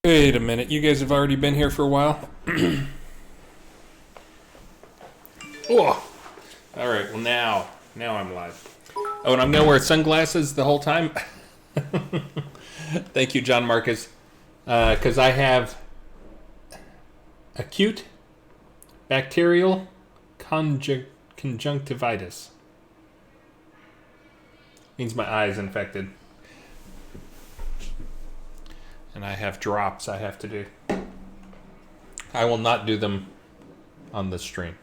Wait a minute, you guys have already been here for a while? Oh! Alright, well now I'm live. Oh, and I'm gonna wear sunglasses the whole time? Thank you, John Marcus. Because I have acute bacterial conjunctivitis. Means my eye is infected. And I have drops I have to do. I will not do them on the stream.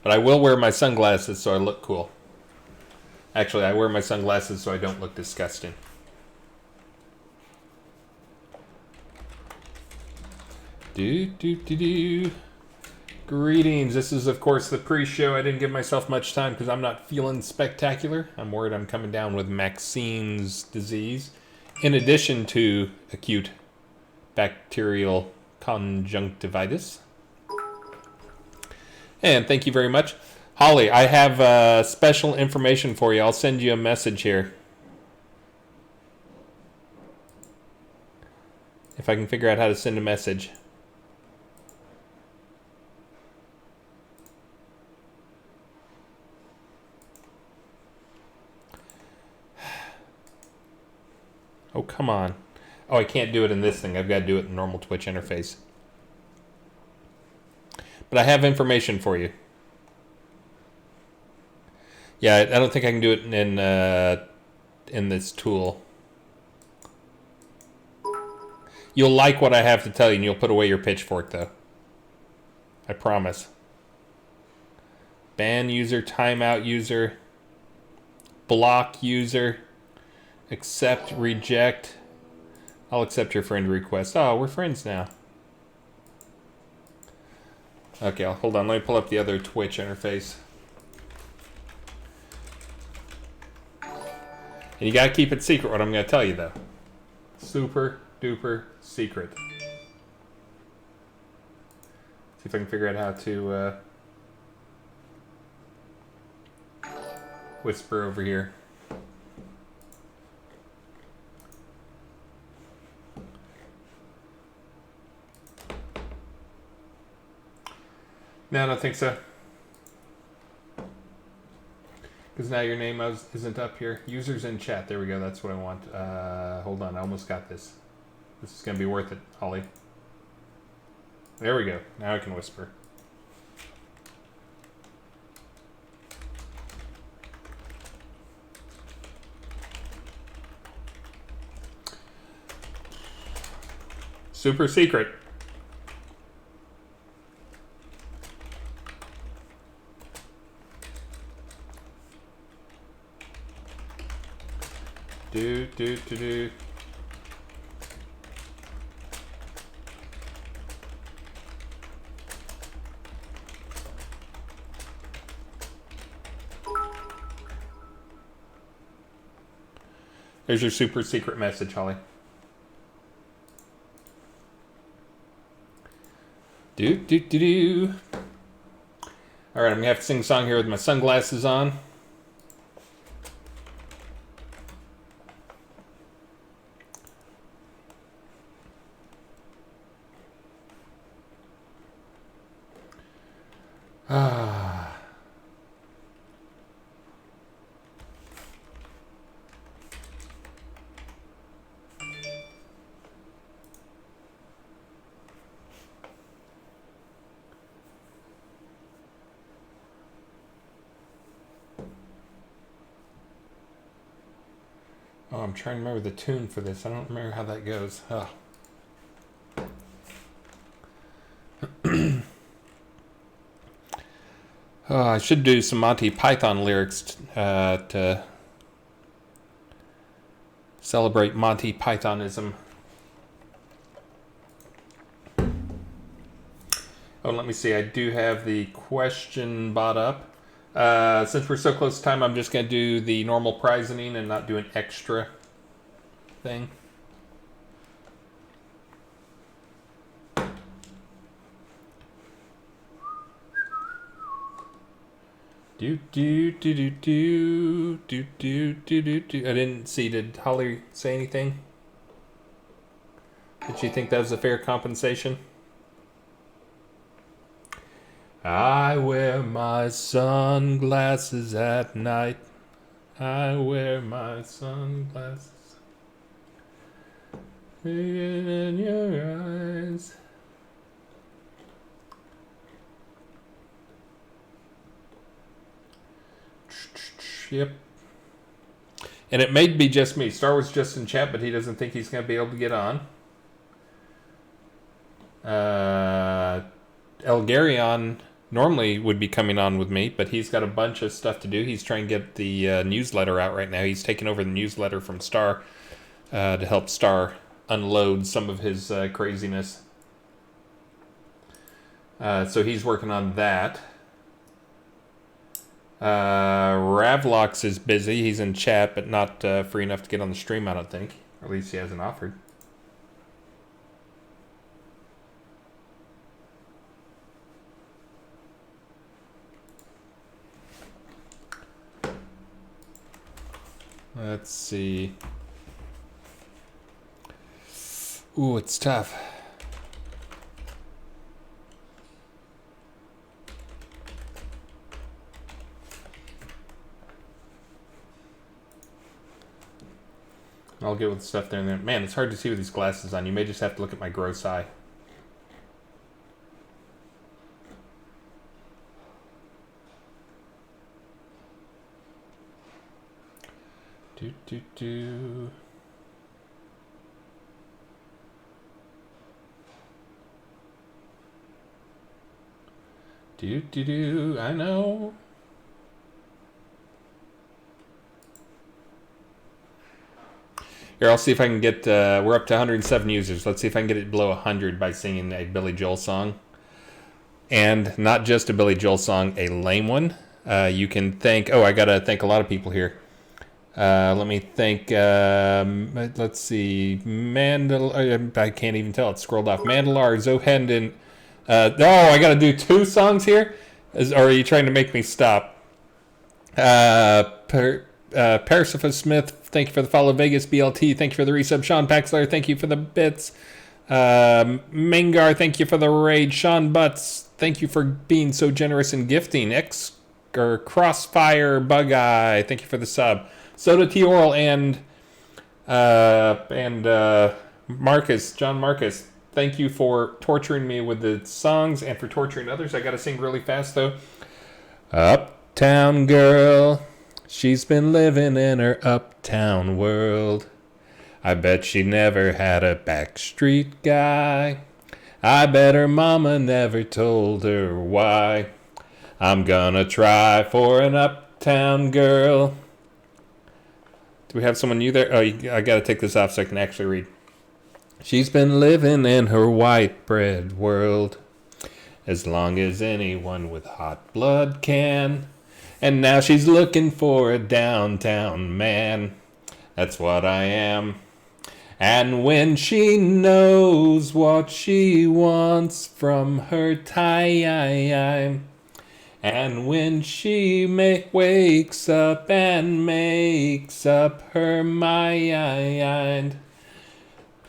But I will wear my sunglasses so I look cool. Actually, I wear my sunglasses so I don't look disgusting. Do. Greetings. This is, of course, the pre-show. I didn't give myself much time because I'm not feeling spectacular. I'm worried I'm coming down with Maxine's disease. In addition to acute bacterial conjunctivitis. And thank you very much. Holly, I have special information for you. I'll send you a message here. If I can figure out how to send a message. Oh, come on. Oh, I can't do it in this thing. I've got to do it in the normal Twitch interface. But I have information for you. Yeah, I don't think I can do it in this tool. You'll like what I have to tell you, and you'll put away your pitchfork, though. I promise. Ban user, timeout user, block user, accept, reject. I'll accept your friend request. Oh, we're friends now. Okay, hold on. Let me pull up the other Twitch interface. And you gotta keep it secret what I'm gonna tell you, though. Super duper secret. See if I can figure out how to whisper over here. No, I don't think so. Because now your name isn't up here. Users in chat. There we go. That's what I want. Hold on. I almost got this. This is going to be worth it, Holly. There we go. Now I can whisper. Super secret. Do. There's your super secret message, Holly. Do. Alright, I'm gonna have to sing a song here with my sunglasses on. Oh, I'm trying to remember the tune for this. I don't remember how that goes. Oh. Oh, I should do some Monty Python lyrics to celebrate Monty Pythonism. Oh, let me see. I do have the question bot up. Since we're so close to time, I'm just going to do the normal prizing and not do an extra thing. I didn't see. Did Holly say anything? Did she think that was a fair compensation? I wear my sunglasses at night. I wear my sunglasses in your eyes. Yep. And it may be just me. Star was just in chat, but he doesn't think he's going to be able to get on. Elgarion normally would be coming on with me, but he's got a bunch of stuff to do. He's trying to get the newsletter out right now. He's taking over the newsletter from Star to help Star unload some of his craziness. So he's working on that. Ravlox is busy. He's in chat, but not free enough to get on the stream, I don't think. Or at least he hasn't offered. Let's see. Ooh, it's tough. I'll get with the stuff there and there. Man, it's hard to see with these glasses on. You may just have to look at my gross eye. Do. I know. Here, I'll see if I can get, we're up to 107 users. Let's see if I can get it below 100 by singing a Billy Joel song. And not just a Billy Joel song, a lame one. You can thank, I gotta thank a lot of people here. Let me thank, let's see, I can't even tell, it's scrolled off. Mandalar, Zohendon. I gotta do 2 songs here? Or are you trying to make me stop? Parasifa Smith, thank you for the follow. Vegas BLT, thank you for the resub. Sean Paxler, thank you for the bits. Mangar, thank you for the raid. Sean Butts, thank you for being so generous in gifting. Crossfire Bug Eye, thank you for the sub. Soda T Oral and Marcus, John Marcus, thank you for torturing me with the songs and for torturing others. I gotta sing really fast though. Uptown girl, she's been living in her uptown world. I bet she never had a backstreet guy. I bet her mama never told her why. I'm gonna try for an uptown girl. Do we have someone new there? I gotta take this off so I can actually read. She's been living in her white bread world as long as anyone with hot blood can. And now she's looking for a downtown man. That's what I am. And when she knows what she wants from her time, and when she wakes up and makes up her mind,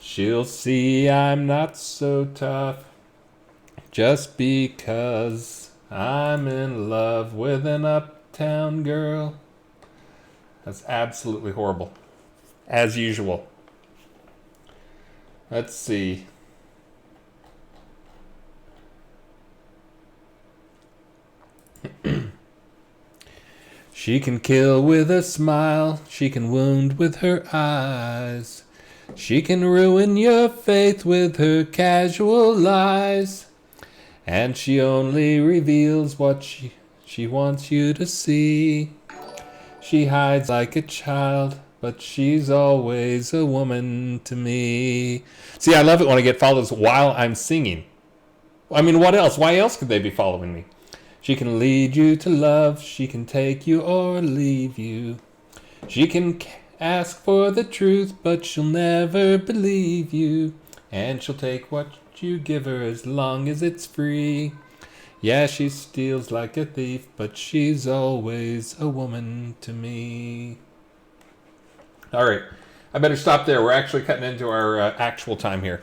she'll see I'm not so tough just because I'm in love with an uptown girl. That's absolutely horrible. As usual. Let's see. She can kill with a smile. She can wound with her eyes. She can ruin your faith with her casual lies. And she only reveals what she wants you to see. She hides like a child, but she's always a woman to me. See, I love it when I get follows while I'm singing. I mean, what else? Why else could they be following me? She can lead you to love. She can take you or leave you. She can ask for the truth, but she'll never believe you. And she'll take what you give her as long as it's free. Yeah, she steals like a thief, but she's always a woman to me. All right, I better stop there. We're actually cutting into our actual time here.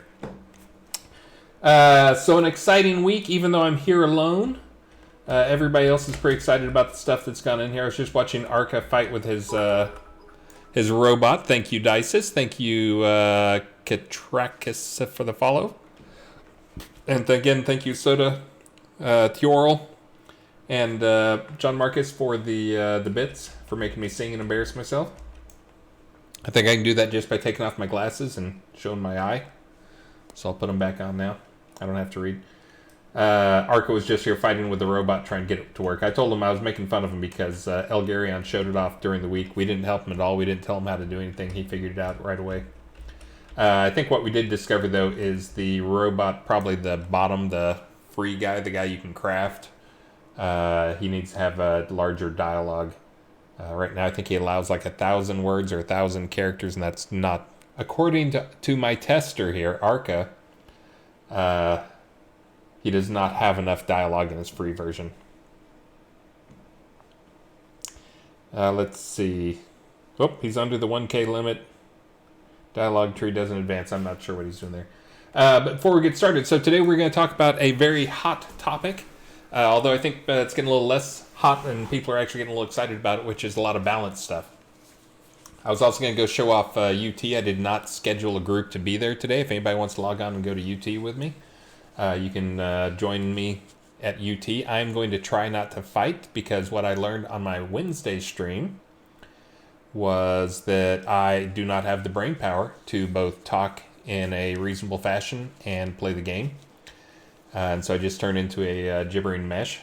So an exciting week, even though I'm here alone. Everybody else is pretty excited about the stuff that's gone in here. I was just watching Arca fight with his robot. Thank you, Dices. Thank you, Katrakis, for the follow. And again, thank you, Soda, Thorol, and John Marcus for the bits, for making me sing and embarrass myself. I think I can do that just by taking off my glasses and showing my eye. So I'll put them back on now. I don't have to read. Arca was just here fighting with the robot trying to get it to work. I told him I was making fun of him because Elgarion showed it off during the week. We didn't help him at all. We didn't tell him how to do anything. He figured it out right away. I think what we did discover, though, is the robot, probably the bottom, the free guy, the guy you can craft. He needs to have a larger dialogue. Right now, I think he allows like 1,000 words or 1,000 characters, and that's not, according to my tester here, Arca, he does not have enough dialogue in his free version. Let's see. Oh, he's under the 1K limit. Dialogue tree doesn't advance. I'm not sure what he's doing there. But before we get started, so today we're going to talk about a very hot topic. Although I think it's getting a little less hot and people are actually getting a little excited about it, which is a lot of balance stuff. I was also going to go show off UT. I did not schedule a group to be there today. If anybody wants to log on and go to UT with me, you can join me at UT. I'm going to try not to fight because what I learned on my Wednesday stream was that I do not have the brain power to both talk in a reasonable fashion and play the game. And so I just turned into a gibbering mess,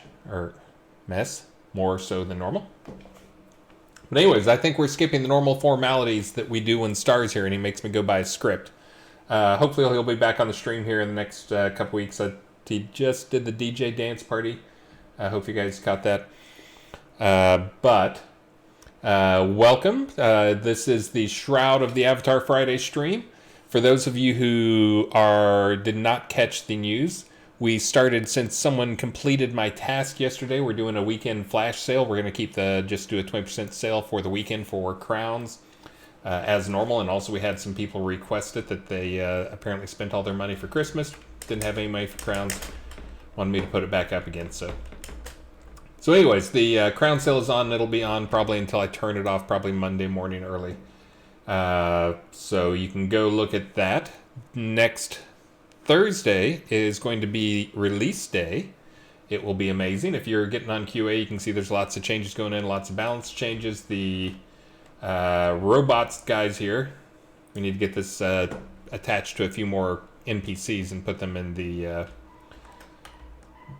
more so than normal. But anyways, I think we're skipping the normal formalities that we do when Star's here, and he makes me go by a script. Hopefully he'll be back on the stream here in the next couple weeks. He just did the DJ dance party. I hope you guys caught that. Welcome. This is the Shroud of the Avatar Friday stream. For those of you who did not catch the news, we started, since someone completed my task yesterday, we're doing a weekend flash sale. We're going to keep just do a 20% sale for the weekend for crowns as normal. And also we had some people request it that they apparently spent all their money for Christmas. Didn't have any money for crowns. Wanted me to put it back up again. So anyways, the crown sale is on. It'll be on probably until I turn it off, probably Monday morning early. So you can go look at that. Next Thursday is going to be release day. It will be amazing. If you're getting on QA, you can see there's lots of changes going in, lots of balance changes. The robots guys here, we need to get this attached to a few more NPCs and put them in the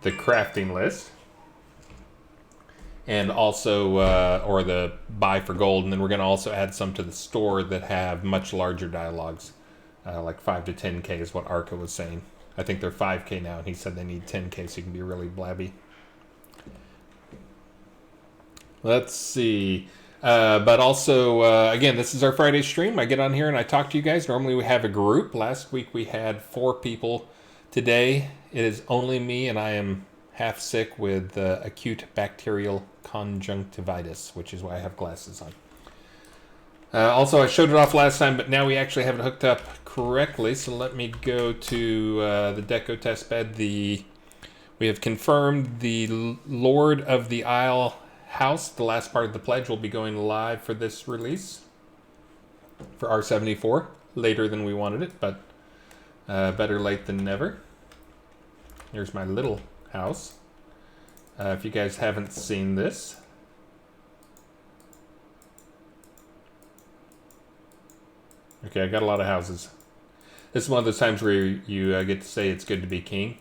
crafting list. And also, or the buy for gold. And then we're going to also add some to the store that have much larger dialogues. Like 5 to 10K is what Arca was saying. I think they're 5K now, and he said they need 10K so you can be really blabby. Let's see. But also, again, this is our Friday stream. I get on here and I talk to you guys. Normally we have a group. Last week we had 4 people. Today it is only me, and I am half sick with acute bacterial conjunctivitis, which is why I have glasses on. Also, I showed it off last time, but now we actually have it hooked up correctly. So let me go to the Deco test bed. We have confirmed the Lord of the Isle house. The last part of the pledge will be going live for this release for R74. Later than we wanted it, but better late than never. Here's my little house. If you guys haven't seen this, okay, I got a lot of houses. This is one of those times where you get to say it's good to be king.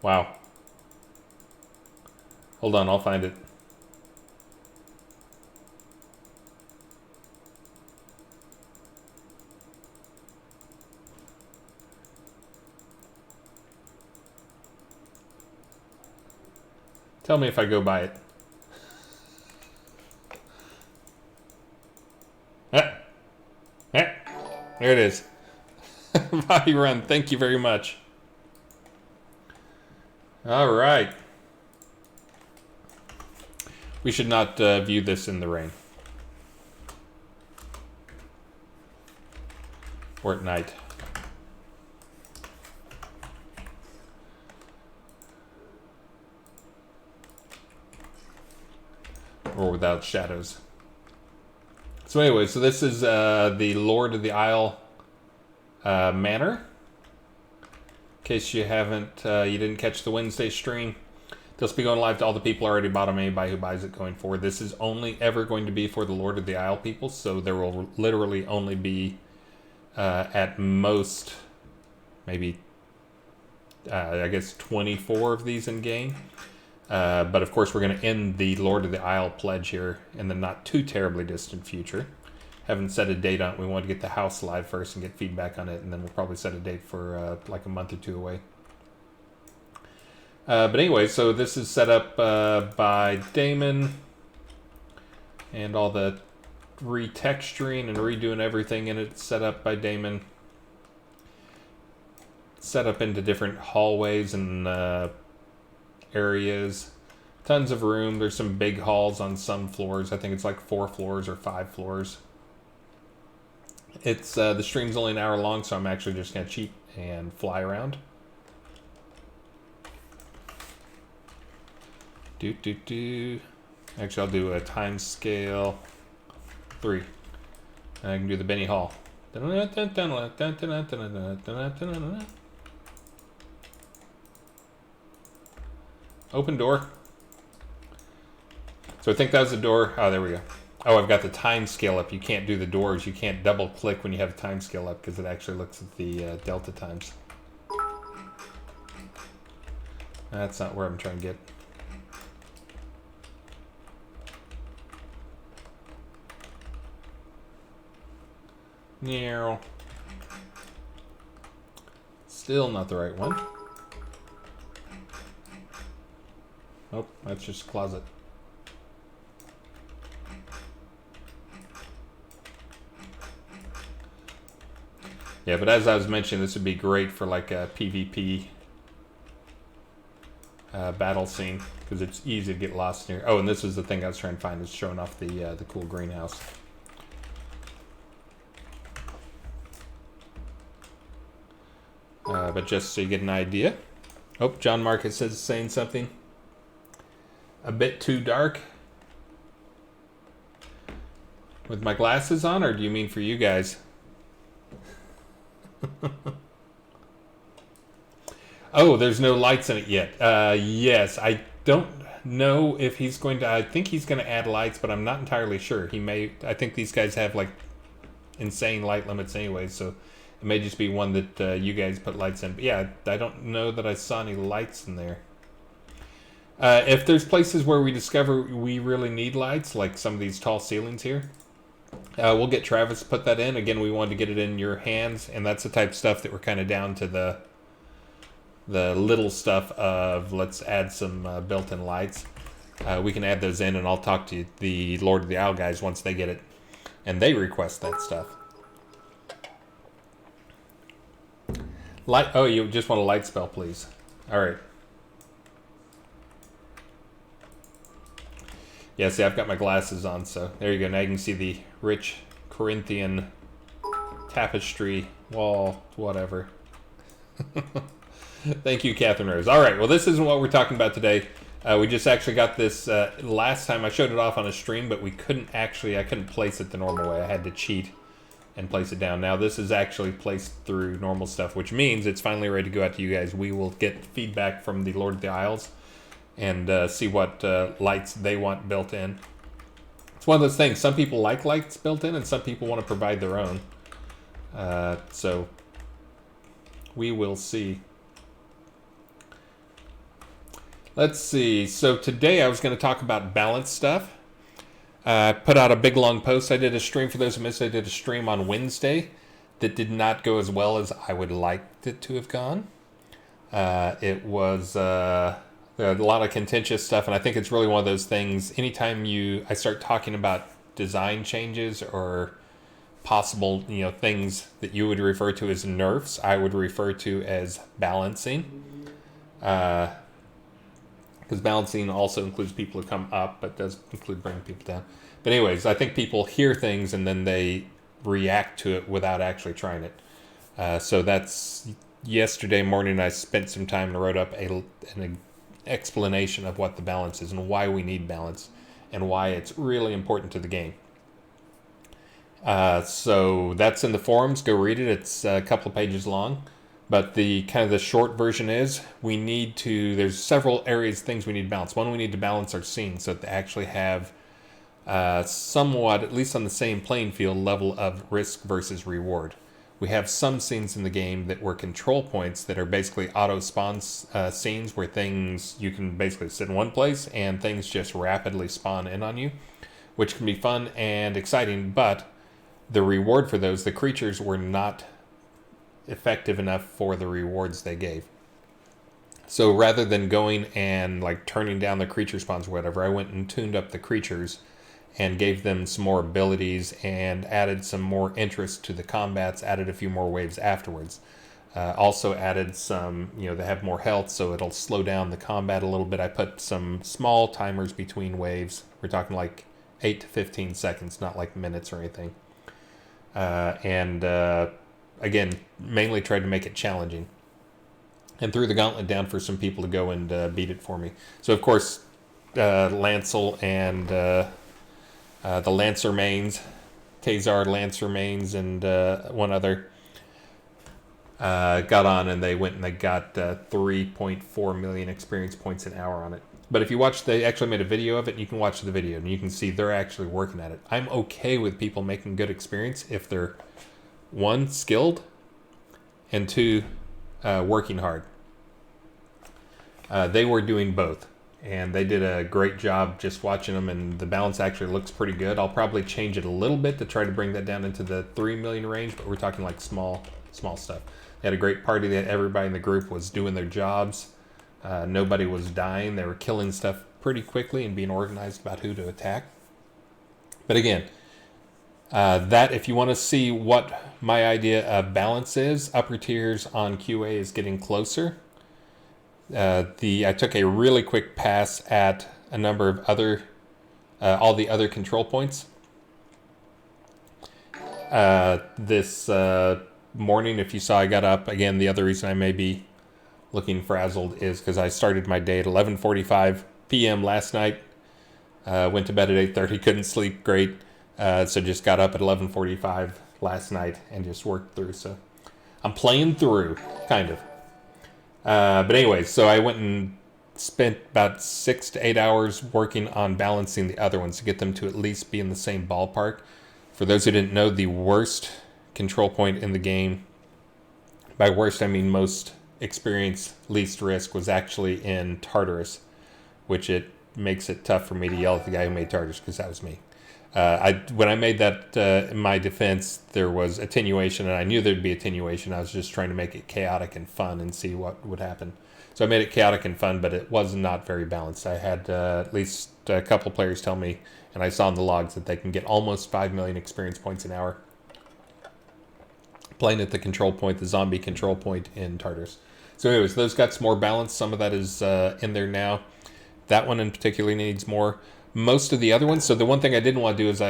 Wow. Hold on, I'll find it. Tell me if I go by it. There it is. Body run. Thank you very much. All right. We should not view this in the rain. or at night. Or without shadows. So anyway, so this is the Lord of the Isle Manor. In case you you didn't catch the Wednesday stream. This will be going live to all the people already bought them, anybody who buys it going forward. This is only ever going to be for the Lord of the Isle people, so there will literally only be, at most, maybe, I guess 24 of these in game. But of course, we're going to end the Lord of the Isle pledge here in the not too terribly distant future. Haven't set a date on it. We want to get the house live first and get feedback on it, and then we'll probably set a date for like a month or two away. But anyway, so this is set up by Damon, and all the retexturing and redoing everything in it set up by Damon. Set up into different hallways and areas. Tons of room. There's some big halls on some floors. I think it's like 4 floors or 5 floors. It's the stream's only an hour long, so I'm actually just going to cheat and fly around. Actually, I'll do a time scale 3. I can do the Benny Hall. Open door. So I think that was the door. Oh, there we go. Oh, I've got the time scale up. You can't do the doors. You can't double click when you have the time scale up because it actually looks at the delta times. That's not where I'm trying to get. Yeah. Still not the right one. Nope, that's just a closet. Yeah, but as I was mentioning, this would be great for like a PvP battle scene because it's easy to get lost in here. Oh, and this is the thing I was trying to find, is showing off the cool greenhouse. But just so you get an idea. Oh, John Marcus says saying something. A bit too dark with my glasses on, or do you mean for you guys? Oh, there's no lights in it yet. Yes, I don't know if he's going to. I think he's going to add lights, but I'm not entirely sure. He may. I think these guys have like insane light limits anyway, so it may just be one that you guys put lights in. But yeah, I don't know that I saw any lights in there. If there's places where we discover we really need lights, like some of these tall ceilings here, we'll get Travis to put that in. Again, we wanted to get it in your hands, and that's the type of stuff that we're kind of down to the little stuff of let's add some built-in lights. We can add those in, and I'll talk to the Lord of the Isle guys once they get it, and they request that stuff. Light. Oh, you just want a light spell, please. All right. Yeah, see, I've got my glasses on, so there you go. Now you can see the rich Corinthian tapestry wall, whatever. Thank you, Catherine Rose. All right, well, this isn't what we're talking about today. We just actually got this last time. I showed it off on a stream, but I couldn't place it the normal way. I had to cheat and place it down. Now, this is actually placed through normal stuff, which means it's finally ready to go out to you guys. We will get feedback from the Lord of the Isles and see what lights they want built in. It's one of those things. Some people like lights built in, and some people want to provide their own. So we will see. Let's see. So today I was going to talk about balance stuff. I put out a big long post. I did a stream, for those who missed, I did a stream on Wednesday that did not go as well as I would like it to have gone. It was a lot of contentious stuff, and I think it's really one of those things. Anytime I start talking about design changes or possible, things that you would refer to as nerfs, I would refer to as balancing. Because balancing also includes people who come up, but does include bringing people down. But anyways, I think people hear things and then they react to it without actually trying it. So that's yesterday morning. I spent some time and wrote up an explanation of what the balance is and why we need balance and why it's really important to the game. So that's in the forums. Go read it. It's a couple of pages long. But the kind of the short version is there's several things we need to balance. One, we need to balance our scenes so that they actually have somewhat, at least on the same playing field, level of risk versus reward. We have some scenes in the game that were control points that are basically auto spawn scenes where you can basically sit in one place and things just rapidly spawn in on you, which can be fun and exciting, but the reward for those, the creatures were not effective enough for the rewards they gave. So rather than going and like turning down the creature spawns or whatever, I went and tuned up the creatures and gave them some more abilities and added some more interest to the combats, added a few more waves afterwards. Also added some, they have more health, so it'll slow down the combat a little bit. I put some small timers between waves. We're talking like 8 to 15 seconds, not like minutes or anything. Again, mainly tried to make it challenging. And threw the gauntlet down for some people to go and beat it for me. So, of course, Lancel and the Lancer mains, Khazar Lancer mains, and one other got on, and they went and they got 3.4 million experience points an hour on it. But if you watch, they actually made a video of it, and you can watch the video, and you can see they're actually working at it. I'm okay with people making good experience if they're, one, skilled, and two, working hard. They were doing both, and they did a great job just watching them, and the balance actually looks pretty good. I'll probably change it a little bit to try to bring that down into the 3 million range, but we're talking like small stuff. They had a great party that everybody in the group was doing their jobs. Nobody was dying. They were killing stuff pretty quickly and being organized about who to attack. But again, that if you want to see what my idea of balance is, upper tiers on QA is getting closer. I took a really quick pass at a number of all the other control points. This morning, if you saw, I got up again. The other reason I may be looking frazzled is because I started my day at 11:45 p.m. last night. Went to bed at 8:30. Couldn't sleep great, so just got up at 11:45 last night and just worked through. So I'm playing through, kind of. But anyways, so I went and spent about 6 to 8 hours working on balancing the other ones to get them to at least be in the same ballpark. For those who didn't know, the worst control point in the game, by worst I mean most experience, least risk, was actually in Tartarus, which it makes it tough for me to yell at the guy who made Tartarus because that was me. When I made that, in my defense, there was attenuation, and I knew there'd be attenuation. I was just trying to make it chaotic and fun and see what would happen. So I made it chaotic and fun, but it was not very balanced. I had at least a couple players tell me, and I saw in the logs, that they can get almost 5 million experience points an hour playing at the control point, the zombie control point in Tartarus. So anyways, those got some more balance. Some of that is in there now. That one in particular needs more. Most of the other ones. So the one thing I didn't want to do is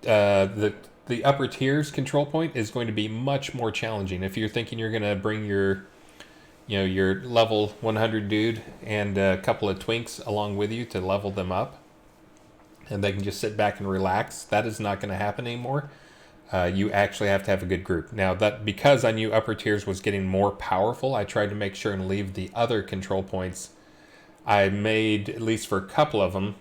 the upper tiers control point is going to be much more challenging. If you're thinking you're going to bring your level 100 dude and a couple of twinks along with you to level them up, and they can just sit back and relax, that is not going to happen anymore. You actually have to have a good group. Now, that because I knew upper tiers was getting more powerful, I tried to make sure and leave the other control points. I made, at least for a couple of them,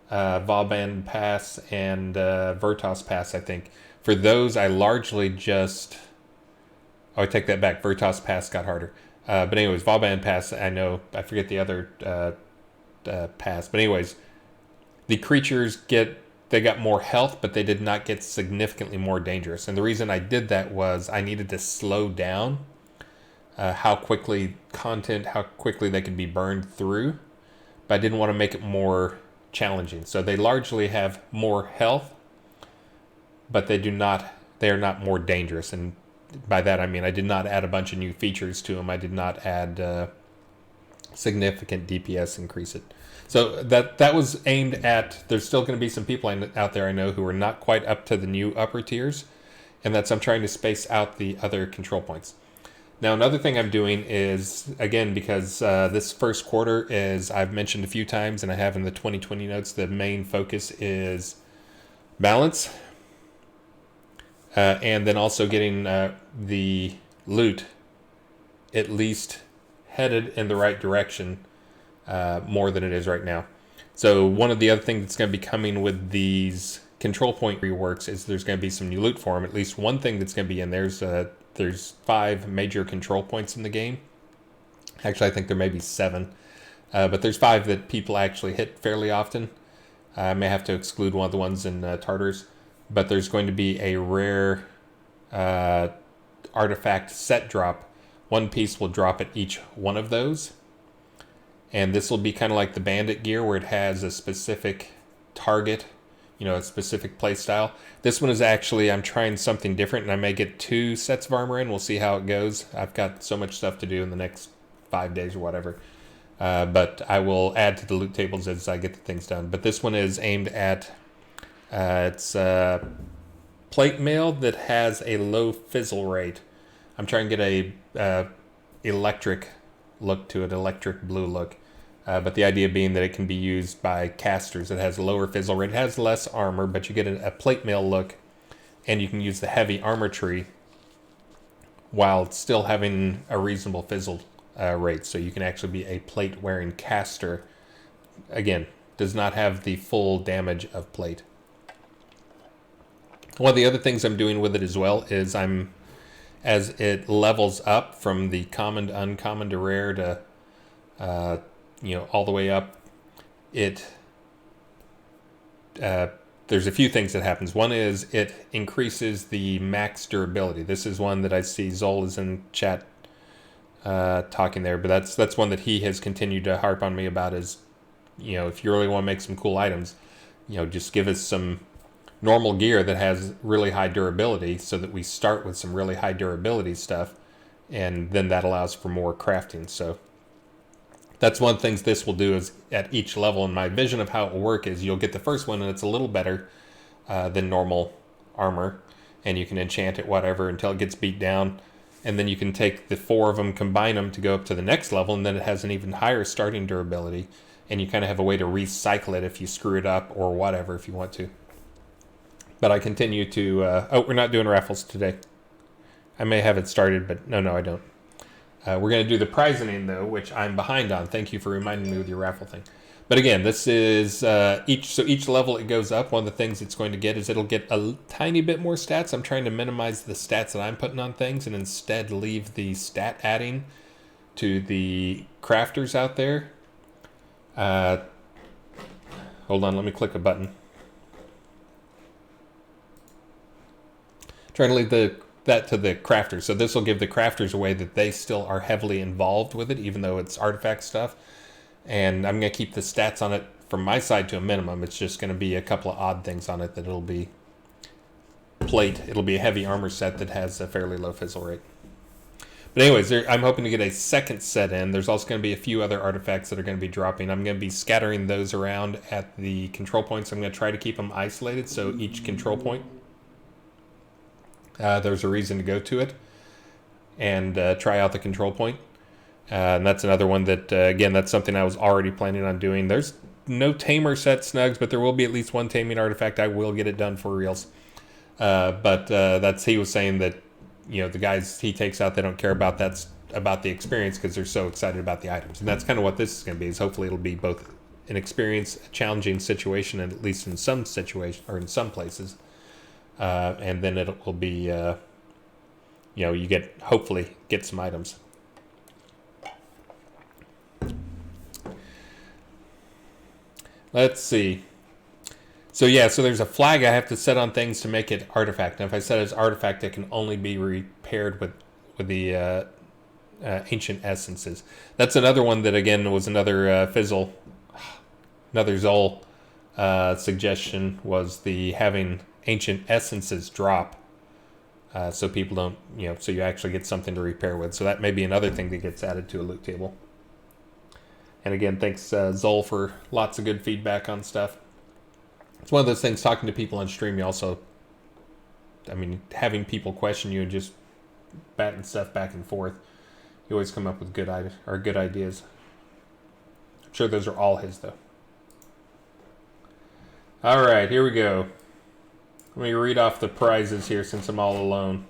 Vauban Pass and Vertos Pass, I think. For those, I largely just... Oh, I take that back. Vertos Pass got harder. But anyways, Vauban Pass, I know. I forget the other pass. But anyways, the creatures they got more health, but they did not get significantly more dangerous. And the reason I did that was I needed to slow down how quickly they could be burned through. But I didn't want to make it more challenging. So they largely have more health, but they are not more dangerous. And by that I mean I did not add a bunch of new features to them. I did not add significant DPS increase it. So that was aimed at, there's still going to be some people out there I know who are not quite up to the new upper tiers, and that's I'm trying to space out the other control points. Now, another thing I'm doing is, again, because this first quarter is, I've mentioned a few times, and I have in the 2020 notes, the main focus is balance, and then also getting the loot at least headed in the right direction more than it is right now. So one of the other things that's going to be coming with these control point reworks is there's going to be some new loot for them. At least one thing that's going to be in there's 5 major control points in the game. Actually, I think there may be 7, but there's 5 that people actually hit fairly often. I may have to exclude one of the ones in Tartarus, but there's going to be a rare artifact set drop. One piece will drop at each one of those, and this will be kind of like the bandit gear where it has a specific target, a specific play style. This one is actually, I'm trying something different, and I may get 2 sets of armor in. We'll see how it goes. I've got so much stuff to do in the next 5 days or whatever. But I will add to the loot tables as I get the things done. But this one is aimed at, it's plate mail that has a low fizzle rate. I'm trying to get a electric look to it, electric blue look. But the idea being that it can be used by casters. It has a lower fizzle rate. It has less armor, but you get a plate mail look, and you can use the heavy armor tree while still having a reasonable fizzle rate. So you can actually be a plate-wearing caster. Again, does not have the full damage of plate. One of the other things I'm doing with it as well is as it levels up from the common to uncommon to rare to all the way up, there's a few things that happens. One is it increases the max durability. This is one that I see Zol is in chat talking there, but that's one that he has continued to harp on me about is, if you really want to make some cool items, just give us some normal gear that has really high durability so that we start with some really high durability stuff, and then that allows for more crafting. So that's one of the things this will do is at each level, and my vision of how it will work is you'll get the first one and it's a little better than normal armor, and you can enchant it whatever until it gets beat down, and then you can take the 4 of them, combine them to go up to the next level, and then it has an even higher starting durability, and you kind of have a way to recycle it if you screw it up or whatever if you want to. But I continue to we're not doing raffles today. I may have it started, but no I don't. We're going to do the prizing, though, which I'm behind on. Thank you for reminding me with your raffle thing. But again, this is each level it goes up. One of the things it's going to get is it'll get a tiny bit more stats. I'm trying to minimize the stats that I'm putting on things and instead leave the stat adding to the crafters out there. Hold on, let me click a button. Trying to leave that to the crafters. So this will give the crafters a way that they still are heavily involved with it, even though it's artifact stuff. And I'm going to keep the stats on it from my side to a minimum. It's just going to be a couple of odd things on it that it'll be plate. It'll be a heavy armor set that has a fairly low fizzle rate. But anyways, I'm hoping to get a second set in. There's also going to be a few other artifacts that are going to be dropping. I'm going to be scattering those around at the control points. I'm going to try to keep them isolated, so each control point, there's a reason to go to it and try out the control point. And that's another one that, again, that's something I was already planning on doing. There's no tamer set snugs, but there will be at least one taming artifact. I will get it done for reals. But he was saying that, the guys he takes out, they don't care about that's about the experience because they're so excited about the items. And that's kind of what this is going to be, is hopefully it'll be both an experience, a challenging situation, and at least in some situation or in some places. And then it will be, you hopefully get some items. Let's see. So there's a flag I have to set on things to make it artifact. Now if I set it as artifact, it can only be repaired with the ancient essences. That's another one that, again, was another another Zol suggestion, was the having ancient essences drop, so people don't, so you actually get something to repair with. So that may be another thing that gets added to a loot table. And again, thanks Zol for lots of good feedback on stuff. It's one of those things, talking to people on stream, you also I mean, having people question you and just batting stuff back and forth, you always come up with good ideas. I'm sure those are all his, though. All right, here we go. Let me read off the prizes here since I'm all alone.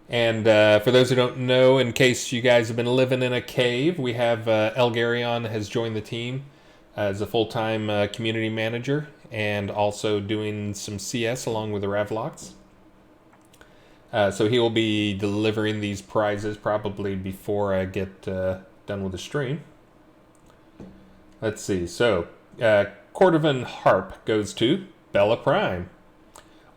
And for those who don't know, in case you guys have been living in a cave, we have Elgarion has joined the team as a full-time community manager and also doing some CS along with the Ravlocks. So he will be delivering these prizes probably before I get done with the stream. Let's see. So, Cordovan Harp goes to Bella Prime.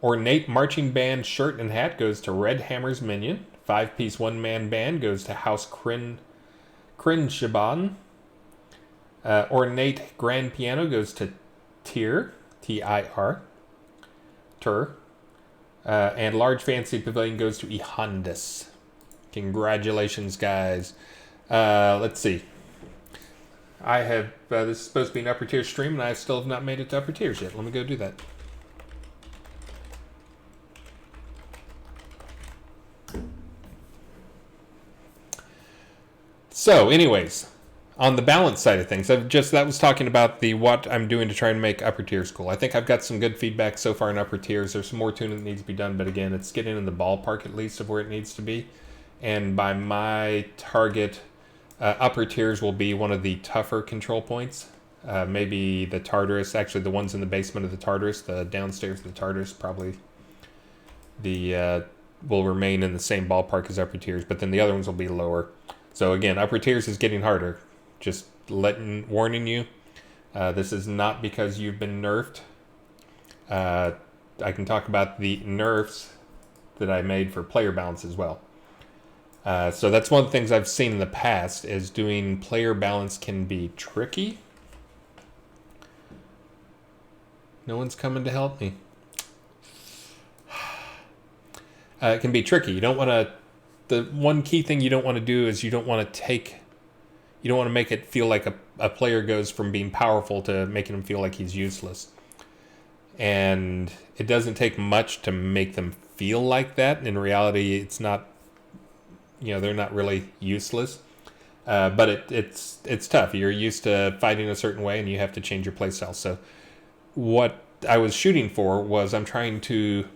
Ornate Marching Band shirt and hat goes to Red Hammer's Minion. 5-piece one-man band goes to House Crinshaban. Ornate Grand Piano goes to Tyr, T-I-R, Tur. And Large Fancy Pavilion goes to Ihondis. Congratulations, guys. Let's see. I have, this is supposed to be an upper tier stream, and I still have not made it to upper tiers yet. Let me go do that. So, anyways, on the balance side of things, that was talking about what I'm doing to try and make upper tiers cool. I think I've got some good feedback so far in upper tiers. There's some more tuning that needs to be done, but again, it's getting in the ballpark at least of where it needs to be. And by my target, upper tiers will be one of the tougher control points. Maybe the Tartarus, actually the ones in the basement of the Tartarus, the downstairs of the Tartarus, probably will remain in the same ballpark as upper tiers, but then the other ones will be lower. So again, upper tiers is getting harder. Just warning you, this is not because you've been nerfed. I can talk about the nerfs that I made for player balance as well. So that's one of the things I've seen in the past is doing player balance can be tricky. No one's coming to help me. It can be tricky. You don't want to. The one key thing you don't want to do is you don't want to make it feel like a player goes from being powerful to making him feel like he's useless. And it doesn't take much to make them feel like that. In reality, it's not, they're not really useless. But it's tough. You're used to fighting a certain way and you have to change your playstyle. So what I was shooting for was I'm trying to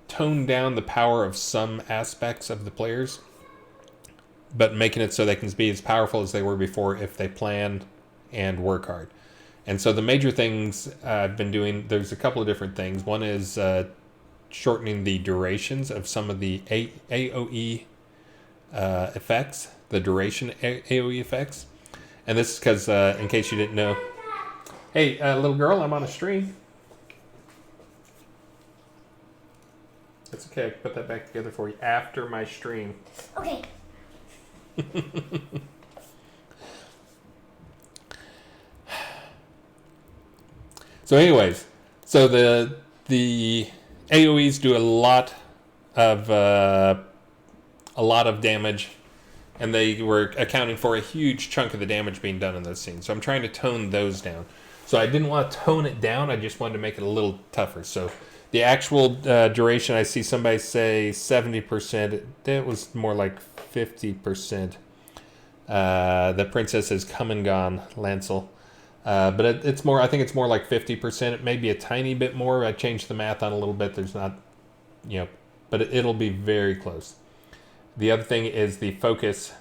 tone down the power of some aspects of the players, but making it so they can be as powerful as they were before if they plan and work hard. And so the major things I've been doing, there's a couple of different things. One is shortening the durations of some of the AoE effects, the duration AoE effects. And this is because, in case you didn't know, hey, little girl, I'm on a stream. It's okay, I can put that back together for you after my stream. Okay. So anyways, so the AoEs do a lot of damage, and they were accounting for a huge chunk of the damage being done in those scenes. So I'm trying to tone those down. So I didn't want to tone it down, I just wanted to make it a little tougher. So the actual duration, I see somebody say 70%. It was more like 50%. The princess has come and gone, Lancel. But it's more. I think it's more like 50%. It may be a tiny bit more. I changed the math on a little bit. There's not, but it'll be very close. The other thing is the focus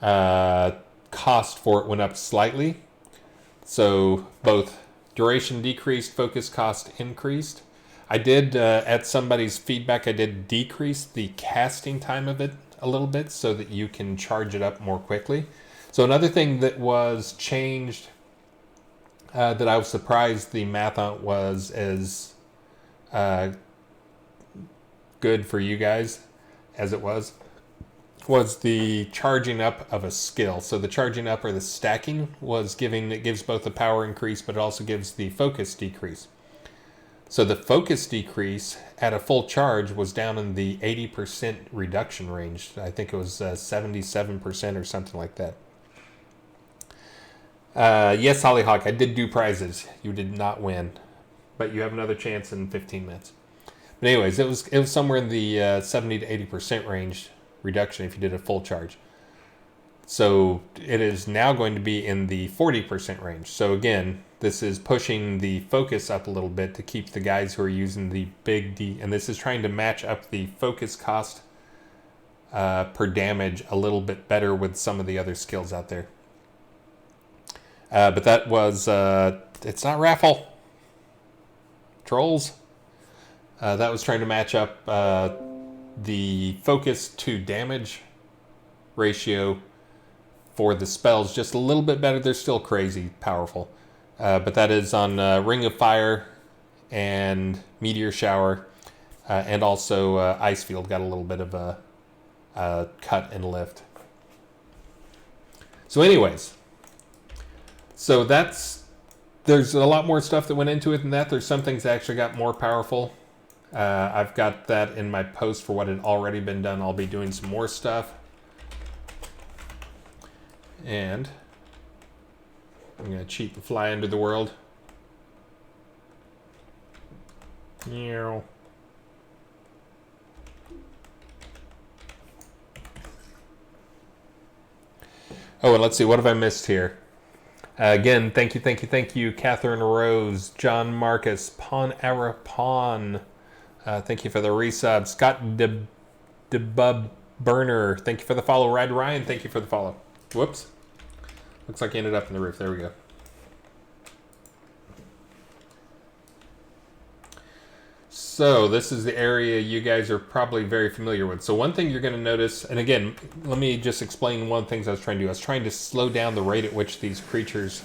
cost for it went up slightly. So both duration decreased, focus cost increased. I did, at somebody's feedback, I did decrease the casting time of it a little bit so that you can charge it up more quickly. So another thing that was changed that I was surprised the math on was as good for you guys as it was the charging up of a skill. So the charging up or the stacking it gives both the power increase, but it also gives the focus decrease. So the focus decrease at a full charge was down in the 80% reduction range. I think it was 77% or something like that. Yes, Hollyhock, I did do prizes. You did not win. but you have another chance in 15 minutes. But anyways, it was somewhere in the 70 to 80% range reduction if you did a full charge. So it is now going to be in the 40% range. So again, this is pushing the focus up a little bit to keep the guys who are using the big D, and this is trying to match up the focus cost per damage a little bit better with some of the other skills out there. But that was, it's not raffle. Trolls. That was trying to match up the focus to damage ratio for the spells just a little bit better. They're still crazy powerful. But that is on Ring of Fire and Meteor Shower, and also Ice Field got a little bit of a cut and lift. So anyways, so there's a lot more stuff that went into it than that. There's some things that actually got more powerful. I've got that in my post for what had already been done. I'll be doing some more stuff. And I'm going to cheat and fly into the world. Oh, and let's see, what have I missed here? Again, thank you, Catherine Rose, John Marcus, Pawn Ara Pawn. Thank you for the resub. Scott Debub Burner, thank you for the follow. Ride Ryan, thank you for the follow. Whoops. Looks like he ended up in the roof. There we go. So this is the area you guys are probably very familiar with. So one thing you're going to notice, and again, let me just explain one of the things I was trying to do. I was trying to slow down the rate at which these creatures...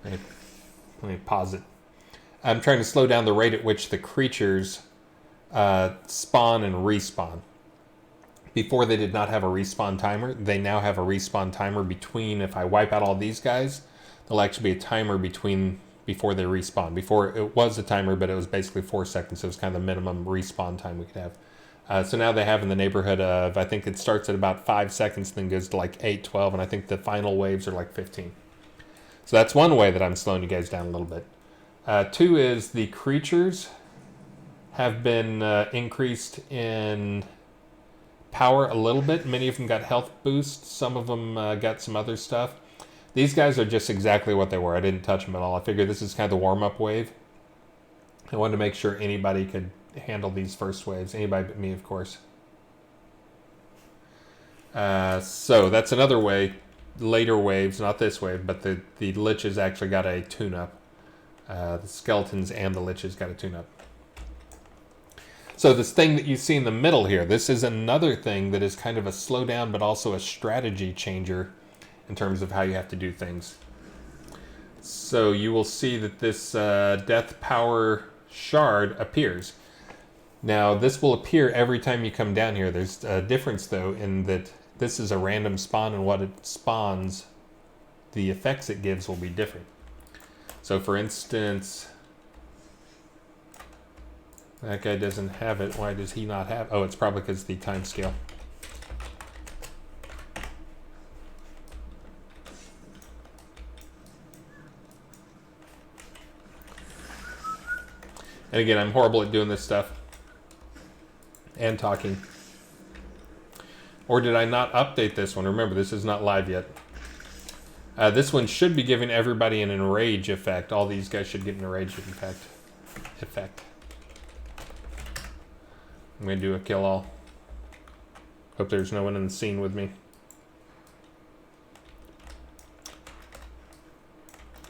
Let me pause it. I'm trying to slow down the rate at which the creatures spawn and respawn. Before they did not have a respawn timer. They now have a respawn timer between, if I wipe out all these guys, there'll actually be a timer before they respawn. Before it was a timer, but it was basically 4 seconds. So it was kind of the minimum respawn time we could have. So now they have in the neighborhood of, I think it starts at about 5 seconds, then goes to like 8, 12, and I think the final waves are like 15. So that's one way that I'm slowing you guys down a little bit. 2 is the creatures have been increased in power a little bit. Many of them got health boosts. Some of them got some other stuff. These guys are just exactly what they were. I didn't touch them at all. I figured this is kind of the warm-up wave. I wanted to make sure anybody could handle these first waves. Anybody but me, of course. So that's another way. Later waves, not this wave, but the liches actually got a tune-up. The skeletons and the liches got a tune-up. So this thing that you see in the middle here, this is another thing that is kind of a slowdown, but also a strategy changer in terms of how you have to do things. So you will see that this Death Power Shard appears. Now this will appear every time you come down here. There's a difference though in that this is a random spawn, and what it spawns, the effects it gives will be different. So for instance, that guy doesn't have it. Why does he not have? Oh, it's probably because of the time scale. And again, I'm horrible at doing this stuff and talking. Or did I not update this one? Remember, this is not live yet. This one should be giving everybody an enrage effect. All these guys should get an enrage effect. I'm going to do a kill all. Hope there's no one in the scene with me.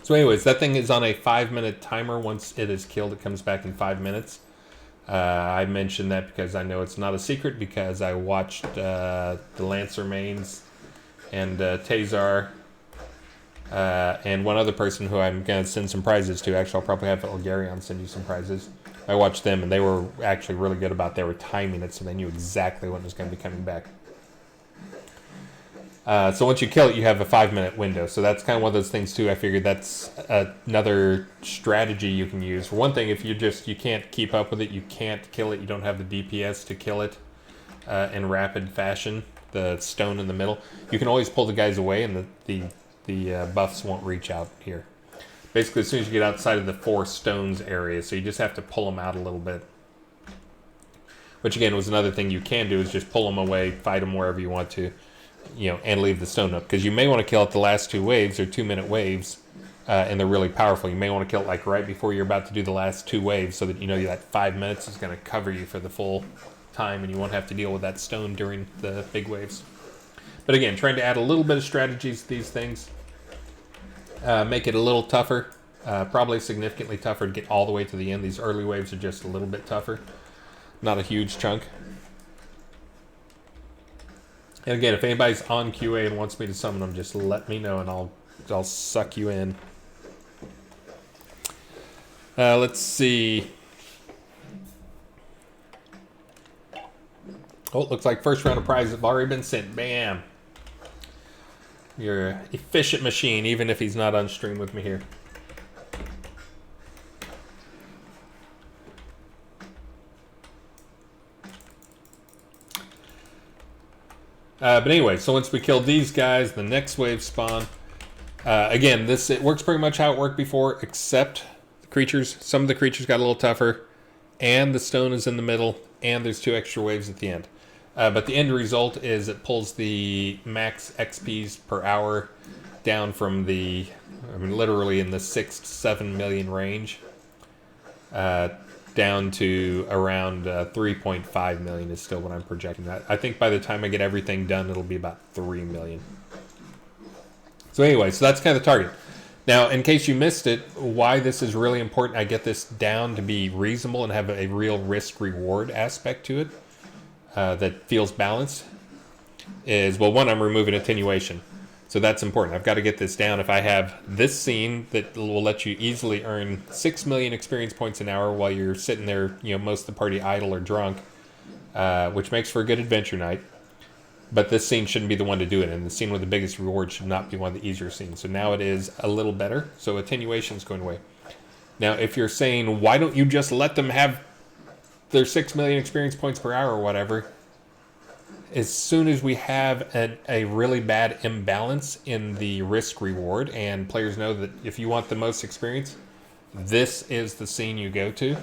So anyways, that thing is on a 5-minute timer. Once it is killed, it comes back in 5 minutes. I mentioned that because I know it's not a secret, because I watched the Lancer mains and Tazar and one other person who I'm going to send some prizes to. Actually, I'll probably have Elgarion send you some prizes. I watched them, and they were actually really good about, they were timing it, so they knew exactly when it was going to be coming back. So once you kill it, you have a 5-minute window. So that's kind of one of those things too. I figured that's another strategy you can use. For one thing, if you can't keep up with it, you can't kill it, you don't have the DPS to kill it in rapid fashion, the stone in the middle, you can always pull the guys away, and the the buffs won't reach out here. Basically, as soon as you get outside of the 4 stones area, so you just have to pull them out a little bit. Which again was another thing you can do, is just pull them away, fight them wherever you want to, and leave the stone up. Because you may want to kill it the last 2 waves, or 2-minute waves, and they're really powerful. You may want to kill it like right before you're about to do the last 2 waves, so that you know that 5 minutes is going to cover you for the full time, and you won't have to deal with that stone during the big waves. But again, trying to add a little bit of strategies to these things, make it a little tougher, probably significantly tougher to get all the way to the end. These early waves are just a little bit tougher. Not a huge chunk. And again, if anybody's on QA and wants me to summon them, just let me know and I'll suck you in. Let's see. Oh, it looks like first round of prizes have already been sent. Bam. You're an efficient machine, even if he's not on stream with me here. But anyway, so once we kill these guys, the next wave spawn. Again, it works pretty much how it worked before, except the creatures. Some of the creatures got a little tougher, and the stone is in the middle, and there's 2 extra waves at the end. But the end result is it pulls the max XPs per hour down from literally in the 6 to 7 million range, down to around 3.5 million is still what I'm projecting. I think by the time I get everything done, it'll be about 3 million. So anyway, so that's kind of the target. Now, in case you missed it, why this is really important, I get this down to be reasonable and have a real risk-reward aspect to it that feels balanced, is, well, one, I'm removing attenuation. So that's important. I've got to get this down. If I have this scene that will let you easily earn 6 million experience points an hour while you're sitting there, most of the party idle or drunk, which makes for a good adventure night. But this scene shouldn't be the one to do it, and the scene with the biggest reward should not be one of the easier scenes. So now it is a little better. So attenuation is going away. Now, if you're saying, why don't you just let them have their 6 million experience points per hour or whatever, as soon as we have a really bad imbalance in the risk reward, and players know that if you want the most experience, this is the scene you go to,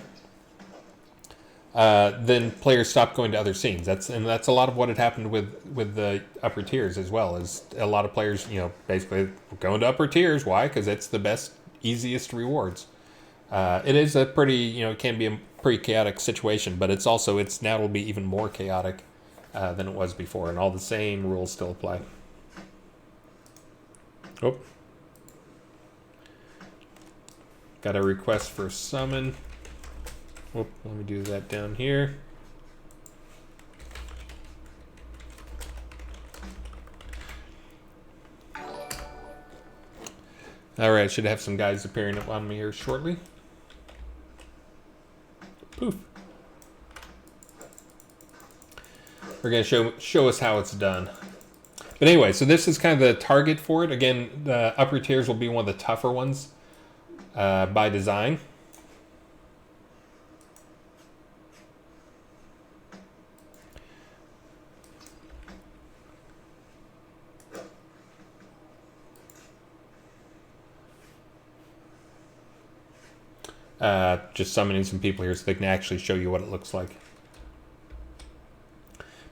then players stop going to other scenes. That's a lot of what had happened with the upper tiers as well. Is a lot of players, basically going to upper tiers. Why? Because it's the best, easiest rewards. It is a pretty, it can be a pretty chaotic situation, but now it'll be even more chaotic than it was before, and all the same rules still apply. Oh. Got a request for summon. Oh, let me do that down here. Alright, should have some guys appearing up on me here shortly. Poof. We're going to show us how it's done. But anyway, so this is kind of the target for it. Again, the upper tiers will be one of the tougher ones by design. Just summoning some people here so they can actually show you what it looks like.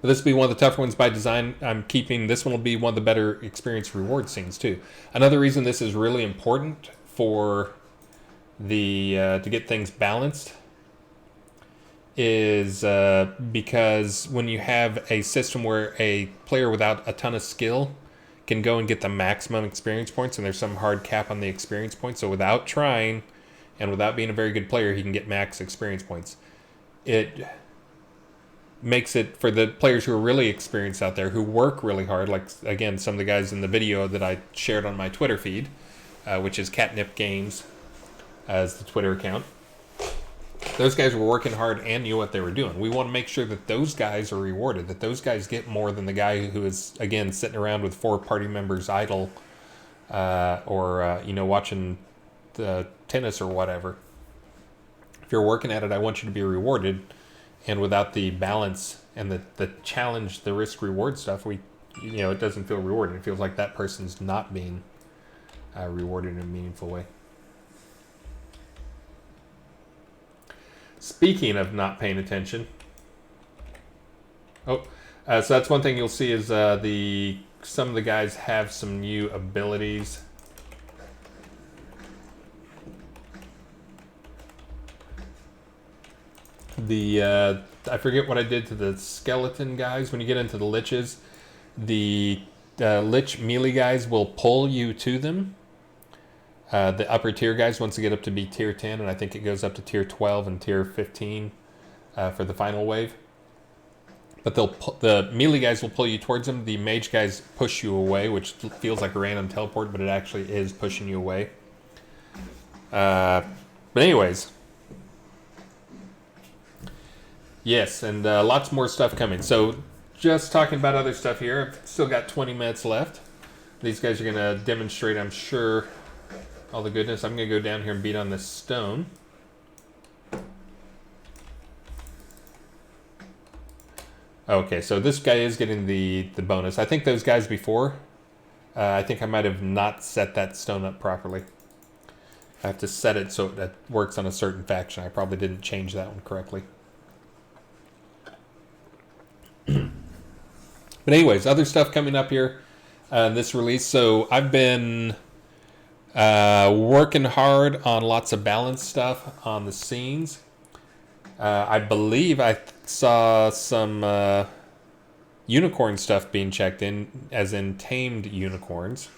But this will be one of the tougher ones by design. I'm keeping this one will be one of the better experience reward scenes too. Another reason this is really important for the to get things balanced is because when you have a system where a player without a ton of skill can go and get the maximum experience points, and there's some hard cap on the experience points, so without trying and without being a very good player, he can get max experience points. It makes it for the players who are really experienced out there, who work really hard, like, again, some of the guys in the video that I shared on my Twitter feed, which is Catnip Games as the Twitter account. Those guys were working hard and knew what they were doing. We want to make sure that those guys are rewarded, that those guys get more than the guy who is, again, sitting around with 4 party members idle or watching the tennis or whatever. If you're working at it, I want you to be rewarded, and without the balance and the challenge, the risk reward stuff, it doesn't feel rewarding. It feels like that person's not being rewarded in a meaningful way. Speaking of not paying attention, so that's one thing you'll see is some of the guys have some new abilities. I forget what I did to the skeleton guys. When you get into the liches, the lich melee guys will pull you to them. The upper tier guys, once they get up to be tier 10, and I think it goes up to tier 12 and tier 15 for the final wave. But the melee guys will pull you towards them. The mage guys push you away, which feels like a random teleport, but it actually is pushing you away. But anyways. Yes, and lots more stuff coming. So just talking about other stuff here. I've still got 20 minutes left. These guys are going to demonstrate, I'm sure, all the goodness. I'm going to go down here and beat on this stone. Okay, so this guy is getting the bonus. I think those guys before, I think I might have not set that stone up properly. I have to set it so that works on a certain faction. I probably didn't change that one correctly. But anyways, other stuff coming up here in this release. So I've been working hard on lots of balance stuff on the scenes. I believe I saw some unicorn stuff being checked in, as in tamed unicorns.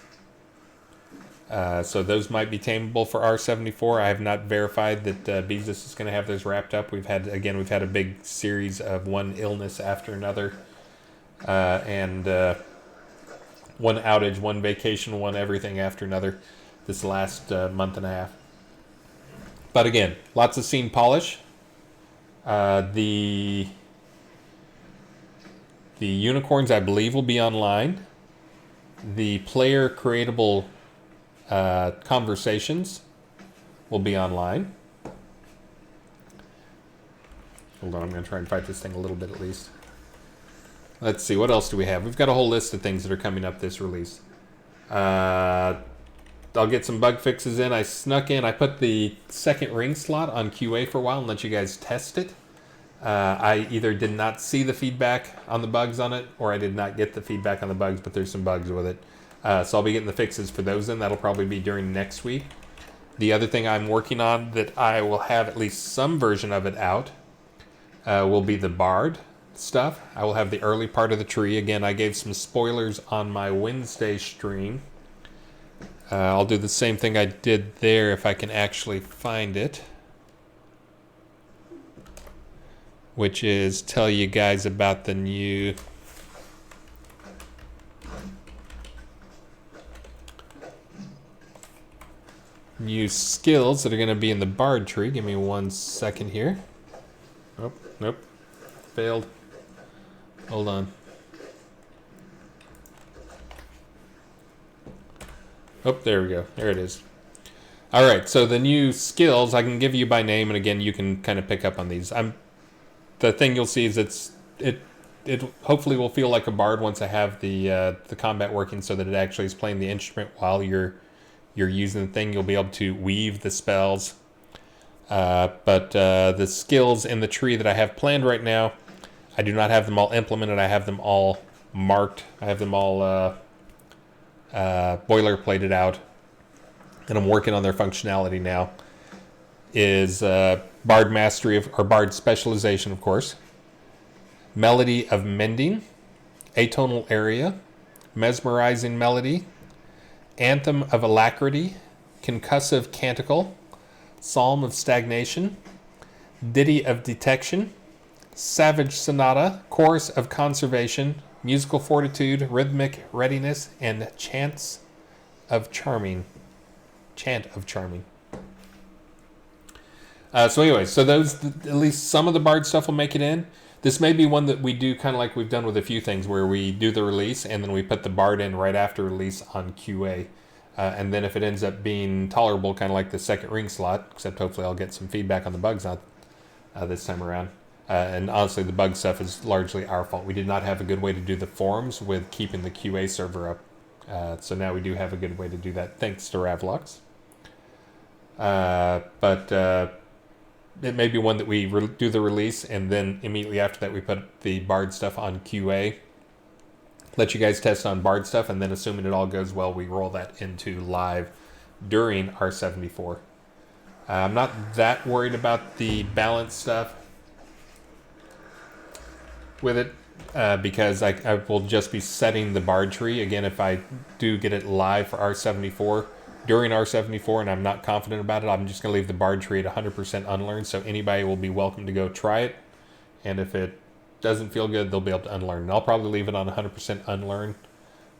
So those might be tameable for R74. I have not verified that Beezus is going to have those wrapped up. We've had a big series of one illness after another, and one outage, one vacation, one everything after another this last month and a half. But again, lots of scene polish. The unicorns, I believe, will be online. The player creatable conversations will be online. Hold on, I'm going to try and fight this thing a little bit at least. Let's see, what else do we have? We've got a whole list of things that are coming up this release. I'll get some bug fixes in. I snuck in, I put the second ring slot on QA for a while and let you guys test it. I either did not see the feedback on the bugs on it, or I did not get the feedback on the bugs, but there's some bugs with it. So I'll be getting the fixes for those in. That'll probably be during next week. The other thing I'm working on that I will have at least some version of it out will be the Bard stuff. I will have the early part of the tree. Again, I gave some spoilers on my Wednesday stream. I'll do the same thing I did there if I can actually find it, which is tell you guys about the new skills that are going to be in the Bard tree. Give me 1 second here. Nope. Failed. Hold on. Oh, there we go. There it is. All right, so the new skills I can give you by name, and again, you can kind of pick up on these. The thing you'll see is it hopefully will feel like a Bard once I have the combat working, so that it actually is playing the instrument while you're using the thing. You'll be able to weave the spells. But the skills in the tree that I have planned right now, I do not have them all implemented. I have them all marked. I have them all boilerplated out, and I'm working on their functionality now. Is Bard Mastery or Bard Specialization, of course. Melody of Mending, Atonal Area, Mesmerizing Melody, Anthem of Alacrity, Concussive Canticle, Psalm of Stagnation, Ditty of Detection, Savage Sonata, Chorus of Conservation, Musical Fortitude, Rhythmic Readiness, and Chant of Charming. So anyways, so those, at least some of the Bard stuff will make it in. This may be one that we do kind of like we've done with a few things, where we do the release and then we put the Bard in right after release on QA. And then if it ends up being tolerable, kind of like the second ring slot, except hopefully I'll get some feedback on the bugs on this time around. And honestly, the bug stuff is largely our fault. We did not have a good way to do the forums with keeping the QA server up. So now we do have a good way to do that, thanks to Ravlox. But it may be one that we do the release, and then immediately after that we put the Bard stuff on QA. Let you guys test on Bard stuff, and then assuming it all goes well, we roll that into live during R74. I'm not that worried about the balance stuff with it, because I will just be setting the Bard tree. Again, if I do get it live for R74, during R74, and I'm not confident about it, I'm just going to leave the Bard tree at 100% unlearned, so anybody will be welcome to go try it, and if it doesn't feel good, they'll be able to unlearn. And I'll probably leave it on 100% unlearn,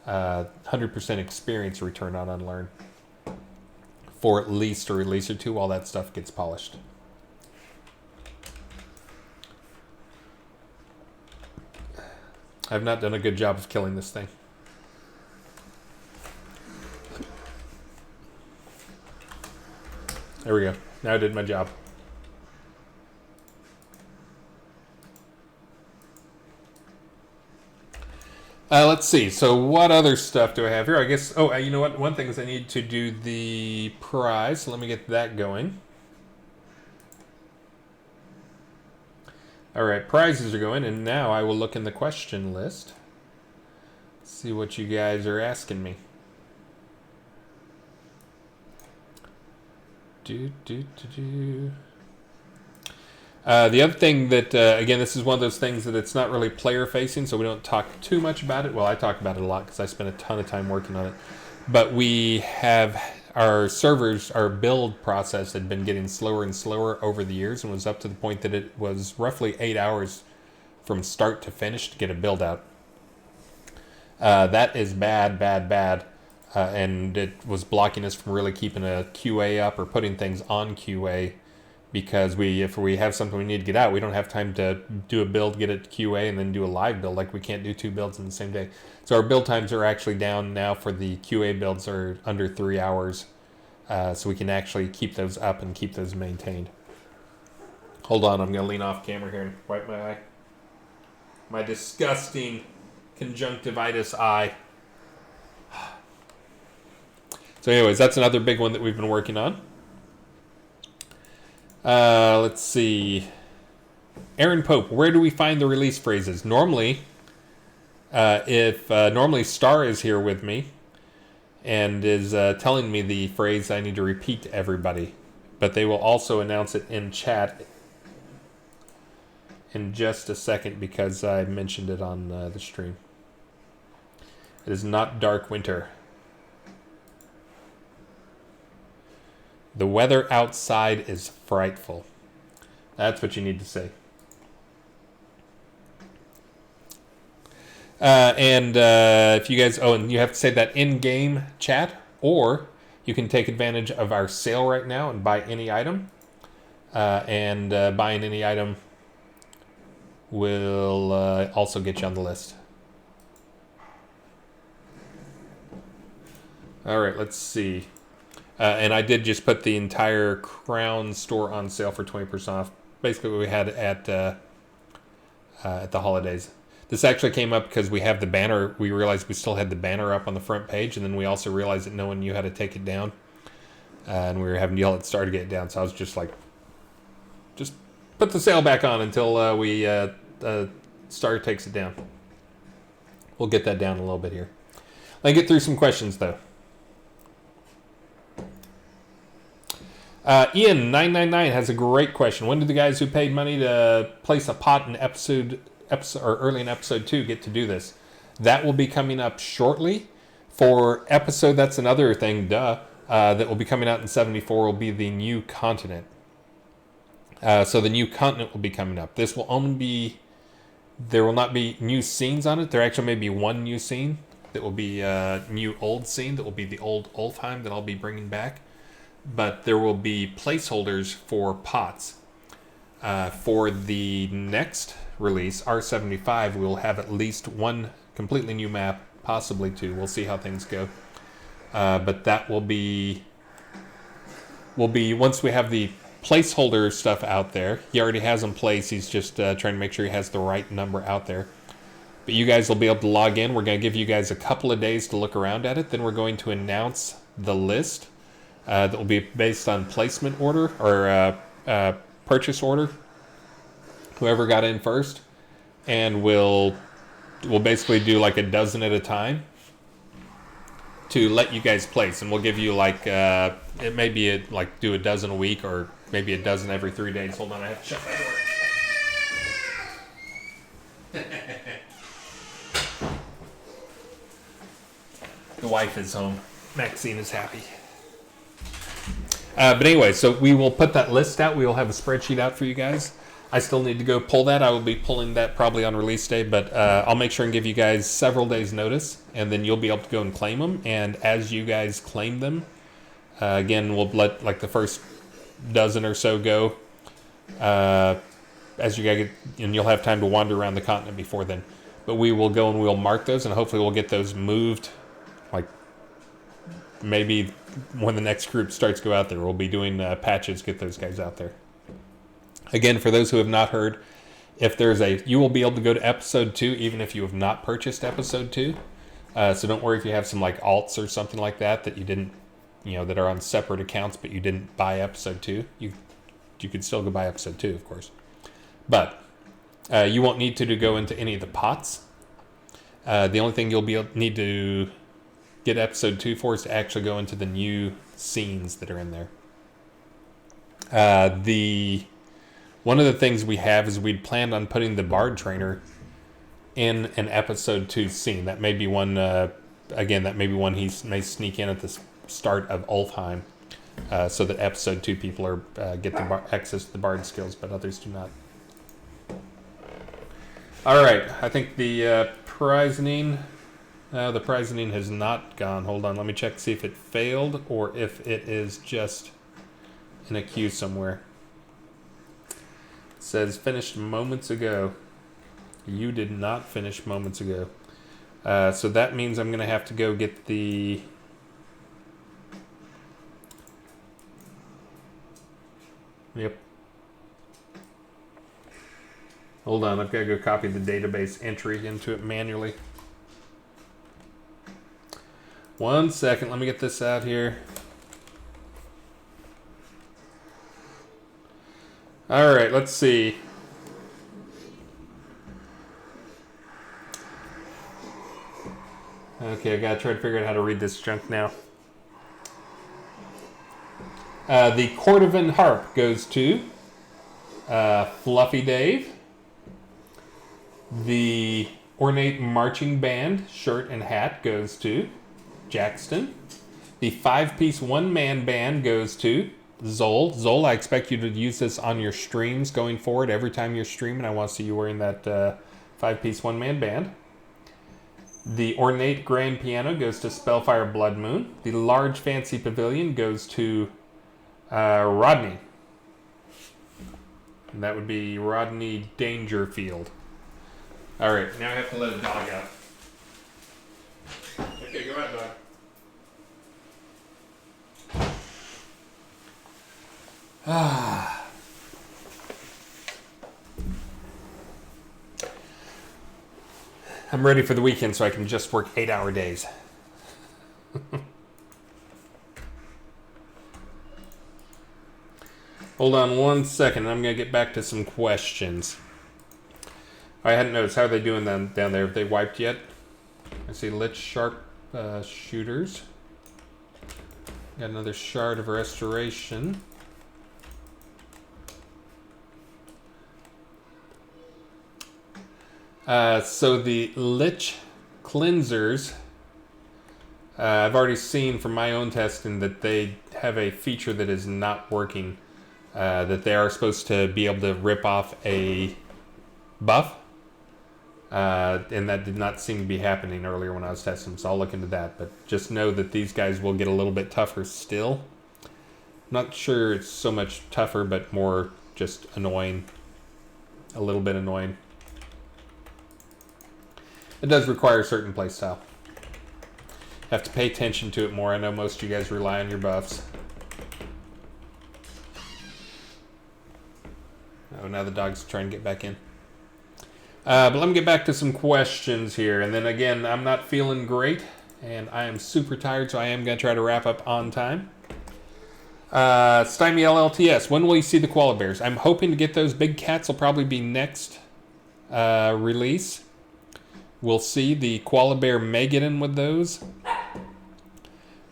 100% experience return on unlearn, for at least a release or two while that stuff gets polished. I've not done a good job of killing this thing. There we go. Now I did my job. Let's see. So what other stuff do I have here? I guess, you know what? One thing is I need to do the prize. So let me get that going. All right, prizes are going, and now I will look in the question list. See what you guys are asking me. The other thing that, again, this is one of those things that it's not really player facing, so we don't talk too much about it. Well, I talk about it a lot because I spent a ton of time working on it. But we have our servers, our build process had been getting slower and slower over the years, and was up to the point that it was roughly 8 hours from start to finish to get a build out. That is bad, and it was blocking us from really keeping a QA up or putting things on QA, because if we have something we need to get out, we don't have time to do a build, get it to QA, and then do a live build. Like, we can't do 2 builds in the same day. So our build times are actually down now for the QA builds, are under 3 hours. So we can actually keep those up and keep those maintained. Hold on, I'm going to lean off camera here and wipe my eye. My disgusting conjunctivitis eye. So anyways, that's another big one that we've been working on. Let's see. Aaron Pope, where do we find the release phrases? Normally, normally Star is here with me and is telling me the phrase I need to repeat to everybody, but they will also announce it in chat in just a second because I mentioned it on the stream. It is not dark winter. The weather outside is frightful. That's what you need to say. If you guys, and you have to say that in-game chat, or you can take advantage of our sale right now and buy any item. Buying any item will also get you on the list. All right, let's see. And I did just put the entire Crown store on sale for 20% off. Basically what we had at the holidays. This actually came up because we have the banner. We realized we still had the banner up on the front page, and then we also realized that no one knew how to take it down. And we were having to yell at Star to get it down. So I was just like, just put the sale back on until Star takes it down. We'll get that down a little bit here. Let me get through some questions, though. Ian999 has a great question. When do the guys who paid money to place a pot in episode or early in episode 2 get to do this? That will be coming up shortly. For episode, that's another thing, that will be coming out in 74 will be the new continent. So the new continent will be coming up. This will only be, there will not be new scenes on it. There actually may be one new scene that will be a new old scene that will be the old Ulfheim that I'll be bringing back. But there will be placeholders for pots. For the next release, R75, we'll have at least one completely new map, possibly two. We'll see how things go. But that will be once we have the placeholder stuff out there. He already has in place. He's just trying to make sure he has the right number out there. But you guys will be able to log in. We're going to give you guys a couple of days to look around at it. Then we're going to announce the list that will be based on placement order or purchase order. Whoever got in first, and we'll basically do like a dozen at a time to let you guys place, and we'll give you like it may be like do a dozen a week or maybe a dozen every 3 days. Hold on, I have to shut my door. The wife is home. Maxine is happy. But anyway, so we will put that list out. We will have a spreadsheet out for you guys. I still need to go pull that. I will be pulling that probably on release day, but I'll make sure and give you guys several days notice, and then you'll be able to go and claim them. And as you guys claim them, again, we'll let like the first dozen or so go. As you guys get, and you'll have time to wander around the continent before then. But we will go and we'll mark those, and hopefully we'll get those moved. Like maybe when the next group starts to go out there, we'll be doing patches, get those guys out there. Again, for those who have not heard, if there's you will be able to go to episode 2 even if you have not purchased episode 2. So don't worry if you have some like alts or something like that you didn't, that are on separate accounts, but you didn't buy episode 2. You could still go buy episode 2, of course. But you won't need to go into any of the pots. The only thing you'll need to get episode 2 for is to actually go into the new scenes that are in there. One of the things we have is we'd planned on putting the Bard Trainer in an episode 2 scene. That may be one, that may be one he may sneak in at the start of Ulfheim, so that episode 2 people get the access to the Bard skills, but others do not. Alright, I think the Prizning has not gone. Hold on, let me check to see if it failed or if it is just in a queue somewhere. It says finished moments ago. You did not finish moments ago. So that means I'm going to have to go get the... Yep. Hold on, I've got to go copy the database entry into it manually. 1 second, let me get this out here. Alright, let's see. Okay, I gotta try to figure out how to read this junk now. The Cordovan Harp goes to Fluffy Dave. The Ornate Marching Band shirt and hat goes to Jackson. The 5-piece one-man band goes to Zol. Zol, I expect you to use this on your streams going forward. Every time you're streaming, I want to see you wearing that 5-piece one-man band. The Ornate Grand Piano goes to Spellfire Blood Moon. The Large Fancy Pavilion goes to Rodney. And that would be Rodney Dangerfield. Alright, now I have to let a dog out. Okay, go out, dog. I'm ready for the weekend so I can just work 8-hour days. Hold on 1 second. I'm going to get back to some questions. I hadn't noticed. How are they doing down there? Have they wiped yet? I see Lich Sharp Shooters. Got another Shard of Restoration. So the Lich Cleansers, I've already seen from my own testing that they have a feature that is not working. That they are supposed to be able to rip off a buff. And that did not seem to be happening earlier when I was testing them, so I'll look into that. But just know that these guys will get a little bit tougher still. Not sure it's so much tougher, but more just annoying. A little bit annoying. It does require a certain playstyle. Have to pay attention to it more. I know most of you guys rely on your buffs. Oh, now the dog's trying to get back in. But let me get back to some questions here. And then again, I'm not feeling great, and I am super tired, so I am going to try to wrap up on time. Stymie LLTS, when will you see the koala bears? I'm hoping to get those. Big cats will probably be next release. We'll see. The koala bear may get in with those.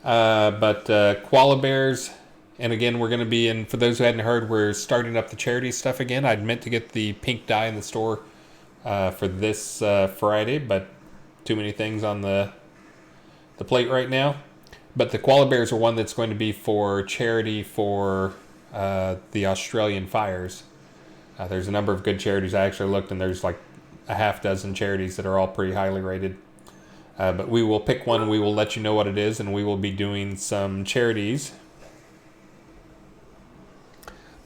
But koala bears, and again, we're going to be in, for those who hadn't heard, we're starting up the charity stuff again. I'd meant to get the pink dye in the store for this Friday, but too many things on the plate right now. But the koala bears are one that's going to be for charity for the Australian fires. There's a number of good charities. I actually looked, and there's like a half dozen charities that are all pretty highly rated. But we will pick one. We will let you know what it is, and we will be doing some charities.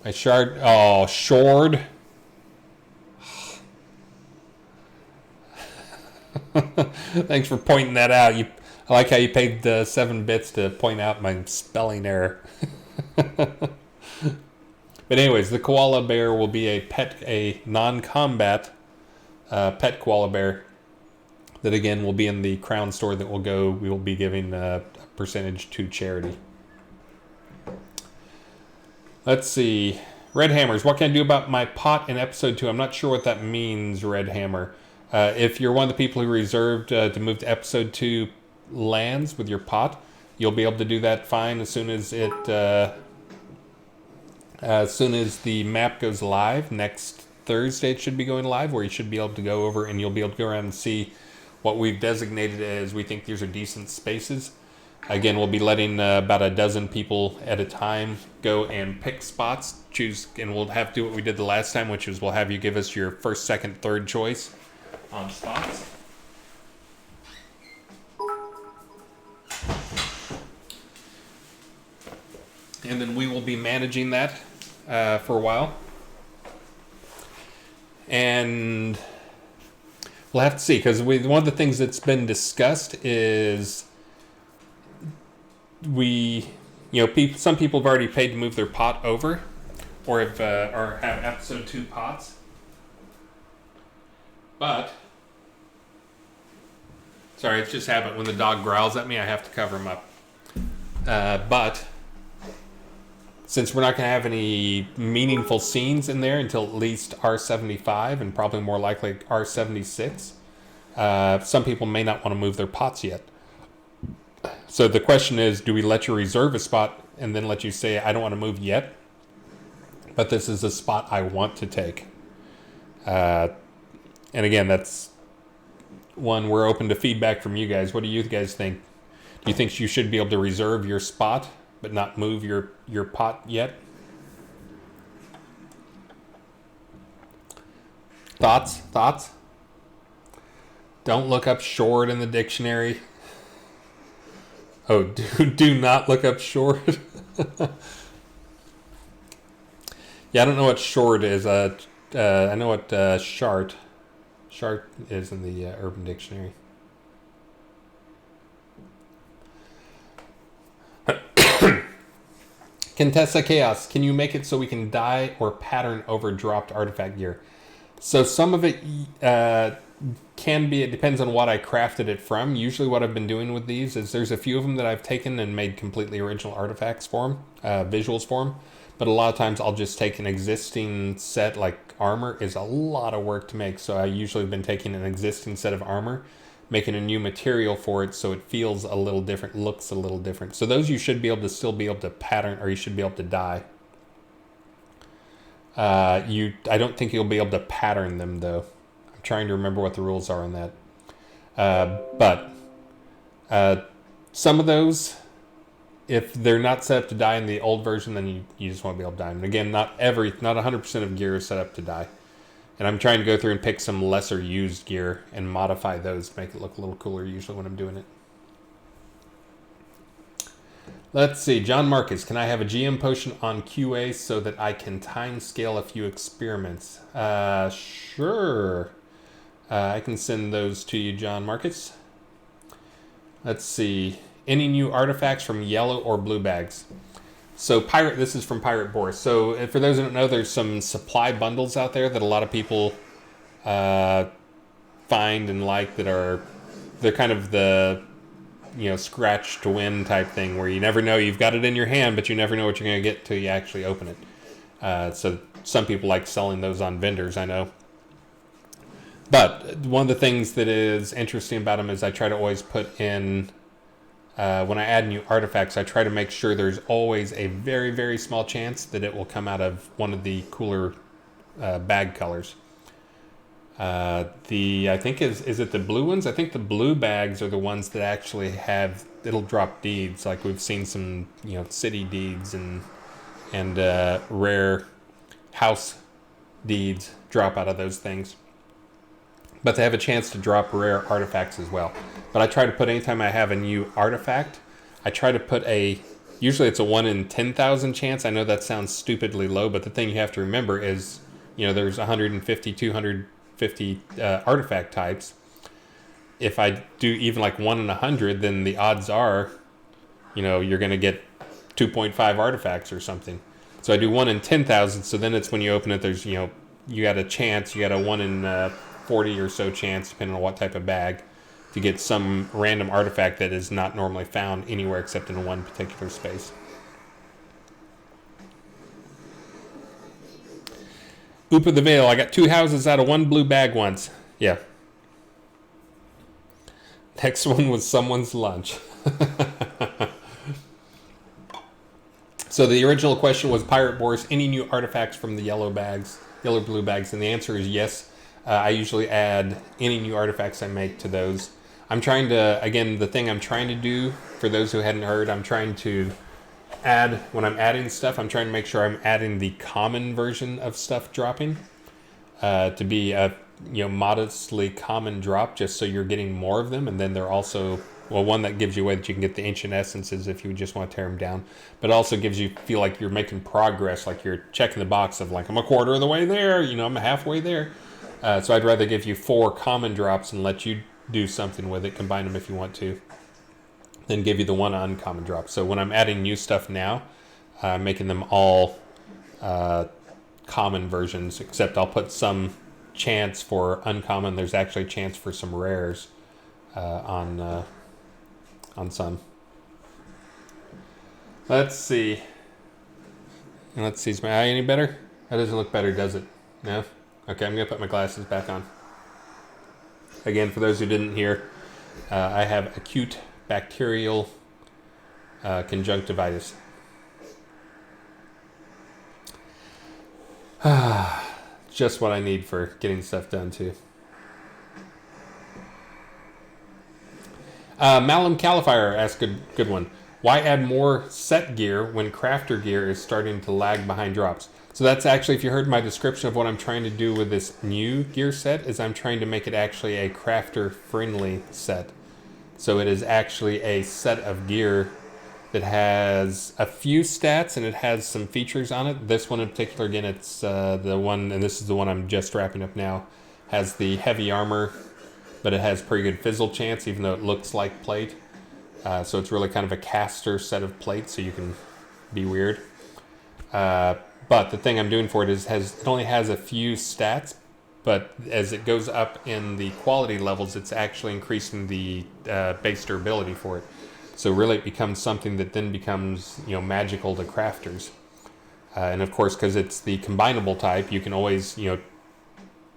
My Shroud. Oh, Shroud. Thanks for pointing that out. I like how you paid 7 bits to point out my spelling error. But anyways, the koala bear will be a non-combat pet koala bear. That again will be in the Crown store that we will be giving a percentage to charity. Let's see. Red Hammers, what can I do about my pot in episode 2? I'm not sure what that means, Red Hammer. If you're one of the people who reserved to move to episode 2 lands with your pot, you'll be able to do that fine as soon as the map goes live. Next Thursday it should be going live, where you should be able to go over and you'll be able to go around and see what we've designated as we think these are decent spaces. Again, we'll be letting about a dozen people at a time go and pick spots, choose, and we'll have to do what we did the last time, which is we'll have you give us your first, second, third choice on spots. And then we will be managing that for a while. And we'll have to see, because one of the things that's been discussed is some people have already paid to move their pot over, or have episode 2 pots. But sorry, it's just habit. When the dog growls at me, I have to cover him up. But since we're not going to have any meaningful scenes in there until at least R75 and probably more likely R76, some people may not want to move their pots yet. So the question is, do we let you reserve a spot and then let you say, I don't want to move yet, but this is a spot I want to take? And again, that's one we're open to feedback from you guys. What do you guys think? Do you think you should be able to reserve your spot but not move your pot yet? Thoughts? Don't look up short in the dictionary. Oh, do not look up short. Yeah, I don't know what short is. I know what shart is in the Urban Dictionary. Contessa Chaos, can you make it so we can dye or pattern over dropped artifact gear? So some of it can be, it depends on what I crafted it from. Usually what I've been doing with these is there's a few of them that I've taken and made completely original artifacts for them, visuals for them. But a lot of times I'll just take an existing set, like armor is a lot of work to make. So I usually have been taking an existing set of armor, making a new material for it so it feels a little different, looks a little different. So those you should be able to still be able to pattern, or you should be able to dye. I don't think you'll be able to pattern them though. I'm trying to remember what the rules are on that. But some of those, if they're not set up to dye in the old version, then you just won't be able to dye them. And again, not 100% of gear is set up to dye. And I'm trying to go through and pick some lesser used gear and modify those to make it look a little cooler usually when I'm doing it. Let's see. John Marcus, can I have a GM potion on QA so that I can time scale a few experiments? Sure. I can send those to you, John Marcus. Let's see. Any new artifacts from yellow or blue bags? So this is from Pirate Boris. So for those who don't know, there's some supply bundles out there that a lot of people find and like they're kind of the scratch to win type thing where you never know, you've got it in your hand, but you never know what you're going to get till you actually open it. So some people like selling those on vendors, I know. But one of the things that is interesting about them is I try to always put in, when I add new artifacts, I try to make sure there's always a very, very small chance that it will come out of one of the cooler bag colors. I think is it the blue ones? I think the blue bags are the ones that actually it'll drop deeds. Like we've seen some, city deeds and rare house deeds drop out of those things. But they have a chance to drop rare artifacts as well. But I try to put, anytime I have a new artifact, I try to put usually it's a 1 in 10,000 chance. I know that sounds stupidly low, but the thing you have to remember is, there's 150, 250 artifact types. If I do even like 1 in 100, then the odds are, you're going to get 2.5 artifacts or something. So I do 1 in 10,000, so then it's when you open it, there's, you got a chance, you got a 1 in 40 or so chance, depending on what type of bag, to get some random artifact that is not normally found anywhere except in one particular space. Oop of the Veil, I got 2 houses out of 1 blue bag once. Yeah. Next one was someone's lunch. So the original question was, Pirate Boris, any new artifacts from the yellow blue bags? And the answer is yes. I usually add any new artifacts I make to those. I'm trying to, again, the thing I'm trying to do, for those who hadn't heard, I'm trying to add, when I'm adding stuff, I'm trying to make sure I'm adding the common version of stuff dropping to be a modestly common drop, just so you're getting more of them. And then they're also, one that gives you a way that you can get the ancient essences if you just want to tear them down, but also gives you feel like you're making progress, like you're checking the box of like, I'm a quarter of the way there, I'm halfway there. So I'd rather give you 4 common drops and let you do something with it, combine them if you want to, than give you the 1 uncommon drop. So when I'm adding new stuff now, I'm making them all common versions, except I'll put some chance for uncommon. There's actually a chance for some rares on some. Let's see. Is my eye any better? That doesn't look better, does it? No? Okay, I'm going to put my glasses back on. Again, for those who didn't hear, I have acute bacterial conjunctivitis. Just what I need for getting stuff done, too. Malum Califier asked a good one. Why add more set gear when crafter gear is starting to lag behind drops? So that's actually, if you heard my description of what I'm trying to do with this new gear set, is I'm trying to make it actually a crafter-friendly set. So it is actually a set of gear that has a few stats and it has some features on it. This one in particular, again, it's the one, and this is the one I'm just wrapping up now, has the heavy armor, but it has pretty good fizzle chance, even though it looks like plate. So it's really kind of a caster set of plates, so you can be weird. But the thing I'm doing for it is it only has a few stats, but as it goes up in the quality levels, it's actually increasing the base durability for it. So really it becomes something that then becomes magical to crafters. And of course, because it's the combinable type, you can always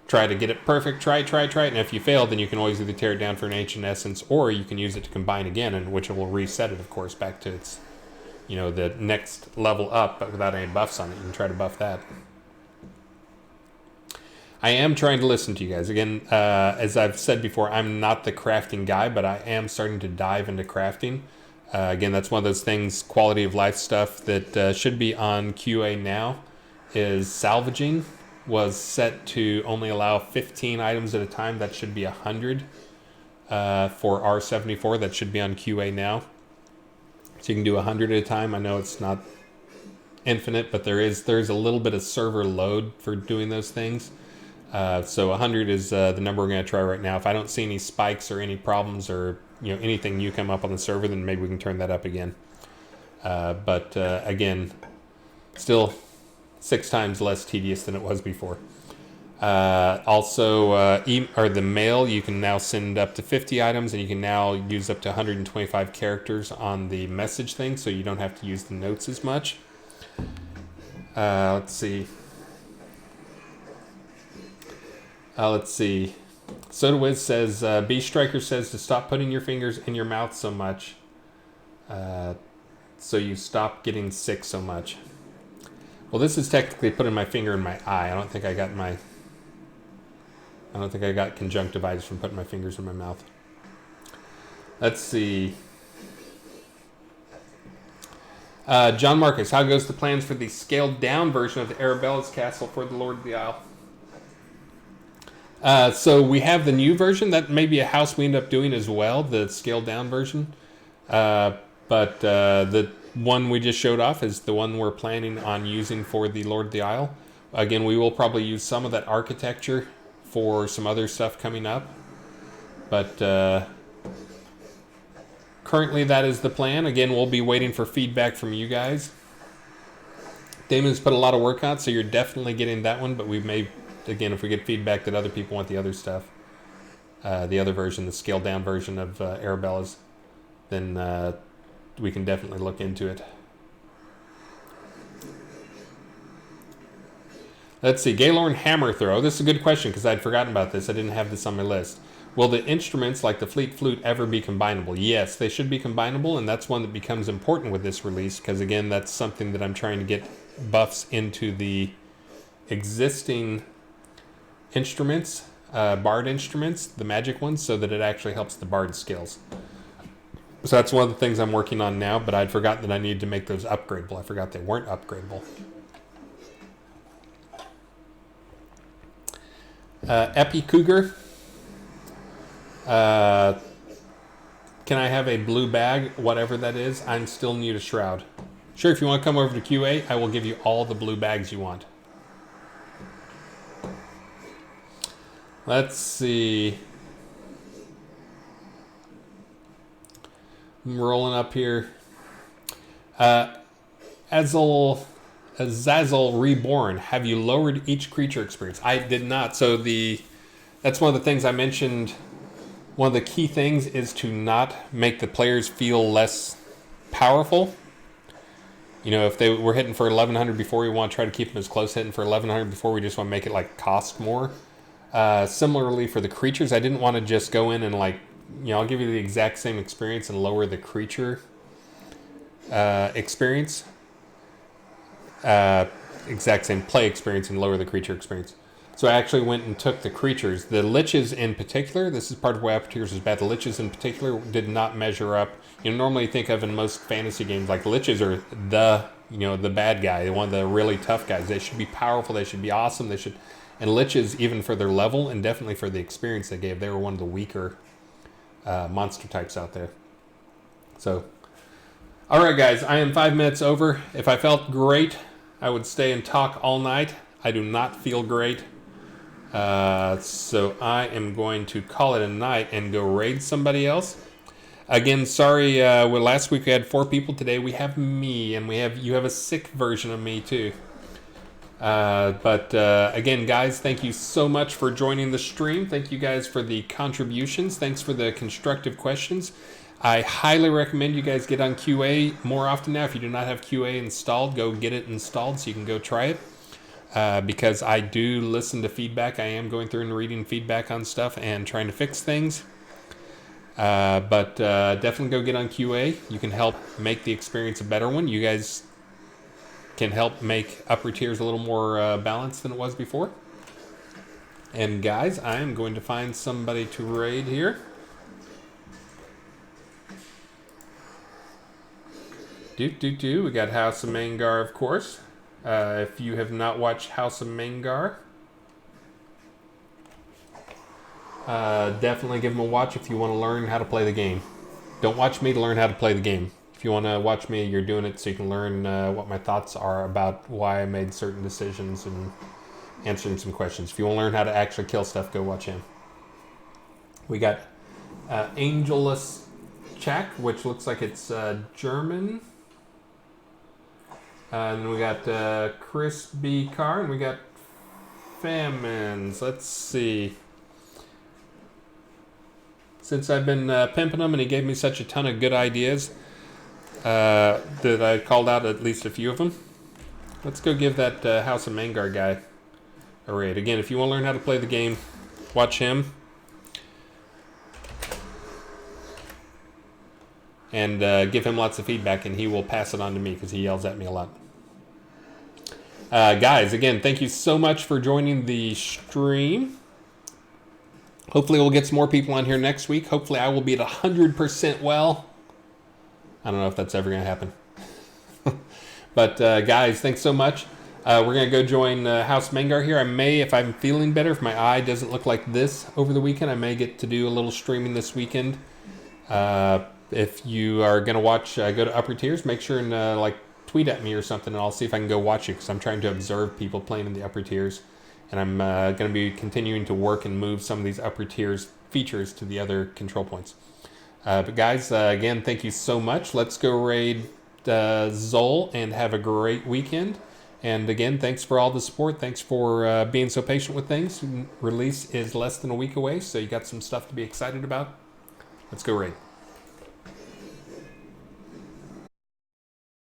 try to get it perfect, try it, and if you fail, then you can always either tear it down for an ancient essence, or you can use it to combine again, and which will reset it, of course, back to its the next level up, but without any buffs on it. You can try to buff that. I am trying to listen to you guys. Again, as I've said before, I'm not the crafting guy, but I am starting to dive into crafting. Again, that's one of those things, quality of life stuff, that should be on QA now, is salvaging was set to only allow 15 items at a time. That should be 100 for R74. That should be on QA now. So you can do 100 at a time. I know it's not infinite, but there's a little bit of server load for doing those things. So 100 is the number we're going to try right now. If I don't see any spikes or any problems or anything new come up on the server, then maybe we can turn that up again. But again, still 6 times less tedious than it was before. Or the mail, you can now send up to 50 items, and you can now use up to 125 characters on the message thing, so you don't have to use the notes as much. Let's see. Soda Wiz says, B Striker says to stop putting your fingers in your mouth so much, so you stop getting sick so much. Well, this is technically putting my finger in my eye. I don't think I got conjunctivitis from putting my fingers in my mouth. Let's see. John Marcus, how goes the plans for the scaled down version of the Arabella's Castle for the Lord of the Isle? So we have the new version. That may be a house we end up doing as well, the scaled down version. But the one we just showed off is the one we're planning on using for the Lord of the Isle. Again, we will probably use some of that architecture for some other stuff coming up. But currently that is the plan. Again, we'll be waiting for feedback from you guys. Damon's put a lot of work on it, so you're definitely getting that one, but we may, again, if we get feedback that other people want the other stuff, the other version, the scaled down version of Arabella's, then we can definitely look into it. Let's see, Gaylorn Hammer Throw. This is a good question because I'd forgotten about this. I didn't have this on my list. Will the instruments like the Fleet Flute ever be combinable? Yes, they should be combinable, and that's one that becomes important with this release because, again, that's something that I'm trying to get buffs into the existing instruments, bard instruments, the magic ones, so that it actually helps the bard skills. So that's one of the things I'm working on now, but I'd forgotten that I needed to make those upgradable. I forgot they weren't upgradable. Epi Cougar. Can I have a blue bag, whatever that is? I'm still new to Shroud. Sure, if you want to come over to QA, I will give you all the blue bags you want. Let's see. I'm rolling up here. Azazel Reborn. Have you lowered each creature experience? I did not. So that's one of the things I mentioned. One of the key things is to not make the players feel less powerful. You know, if they were hitting for 1100 before, we want to try to keep them as close hitting for 1100 before. We just want to make it like cost more. Similarly for the creatures, I didn't want to just go in and I'll give you the exact same experience and lower the creature experience. Exact same play experience and lower the creature experience. So I actually went and took the creatures. The liches in particular, this is part of why Uppertiers is bad. The liches in particular did not measure up. You know, normally you think of in most fantasy games, like liches are the bad guy, one of the really tough guys. They should be powerful, they should be awesome, and liches, even for their level and definitely for the experience they gave, they were one of the weaker monster types out there. So, all right, guys, I am 5 minutes over. If I felt great, I would stay and talk all night. I do not feel great. So I am going to call it a night and go raid somebody else. Again, sorry, last week we had 4 people. Today we have me, and you have a sick version of me too. But again, guys, thank you so much for joining the stream. Thank you guys for the contributions. Thanks for the constructive questions. I highly recommend you guys get on QA more often now. If you do not have QA installed, go get it installed so you can go try it. Because I do listen to feedback. I am going through and reading feedback on stuff and trying to fix things. But definitely go get on QA. You can help make the experience a better one. You guys can help make upper tiers a little more balanced than it was before. And guys, I am going to find somebody to raid here. We got House of Mangar, of course. If you have not watched House of Mangar, definitely give them a watch if you want to learn how to play the game. Don't watch me to learn how to play the game. If you want to watch me, you're doing it so you can learn what my thoughts are about why I made certain decisions and answering some questions. If you want to learn how to actually kill stuff, go watch him. We got Angelus Chak, which looks like it's German. And we got Chris B. Carr, and we got famines. Let's see. Since I've been pimping him and he gave me such a ton of good ideas that I called out at least a few of them, let's go give that House of Mangar guy a raid. Again, if you want to learn how to play the game, watch him. And give him lots of feedback, and he will pass it on to me because he yells at me a lot. Guys, again, thank you so much for joining the stream. Hopefully we'll get some more people on here next week. Hopefully I will be at 100% well. I don't know if that's ever going to happen. But guys, thanks so much. We're going to go join House Mangar here. I may, if I'm feeling better, if my eye doesn't look like this over the weekend, I may get to do a little streaming this weekend. If you are going to watch, go to Upper Tiers, make sure and tweet at me or something, and I'll see if I can go watch it, because I'm trying to observe people playing in the Upper Tiers. And I'm going to be continuing to work and move some of these Upper Tiers features to the other control points. But guys, again, thank you so much. Let's go raid Zol and have a great weekend. And again, thanks for all the support. Thanks for being so patient with things. Release is less than a week away, so you got some stuff to be excited about. Let's go raid.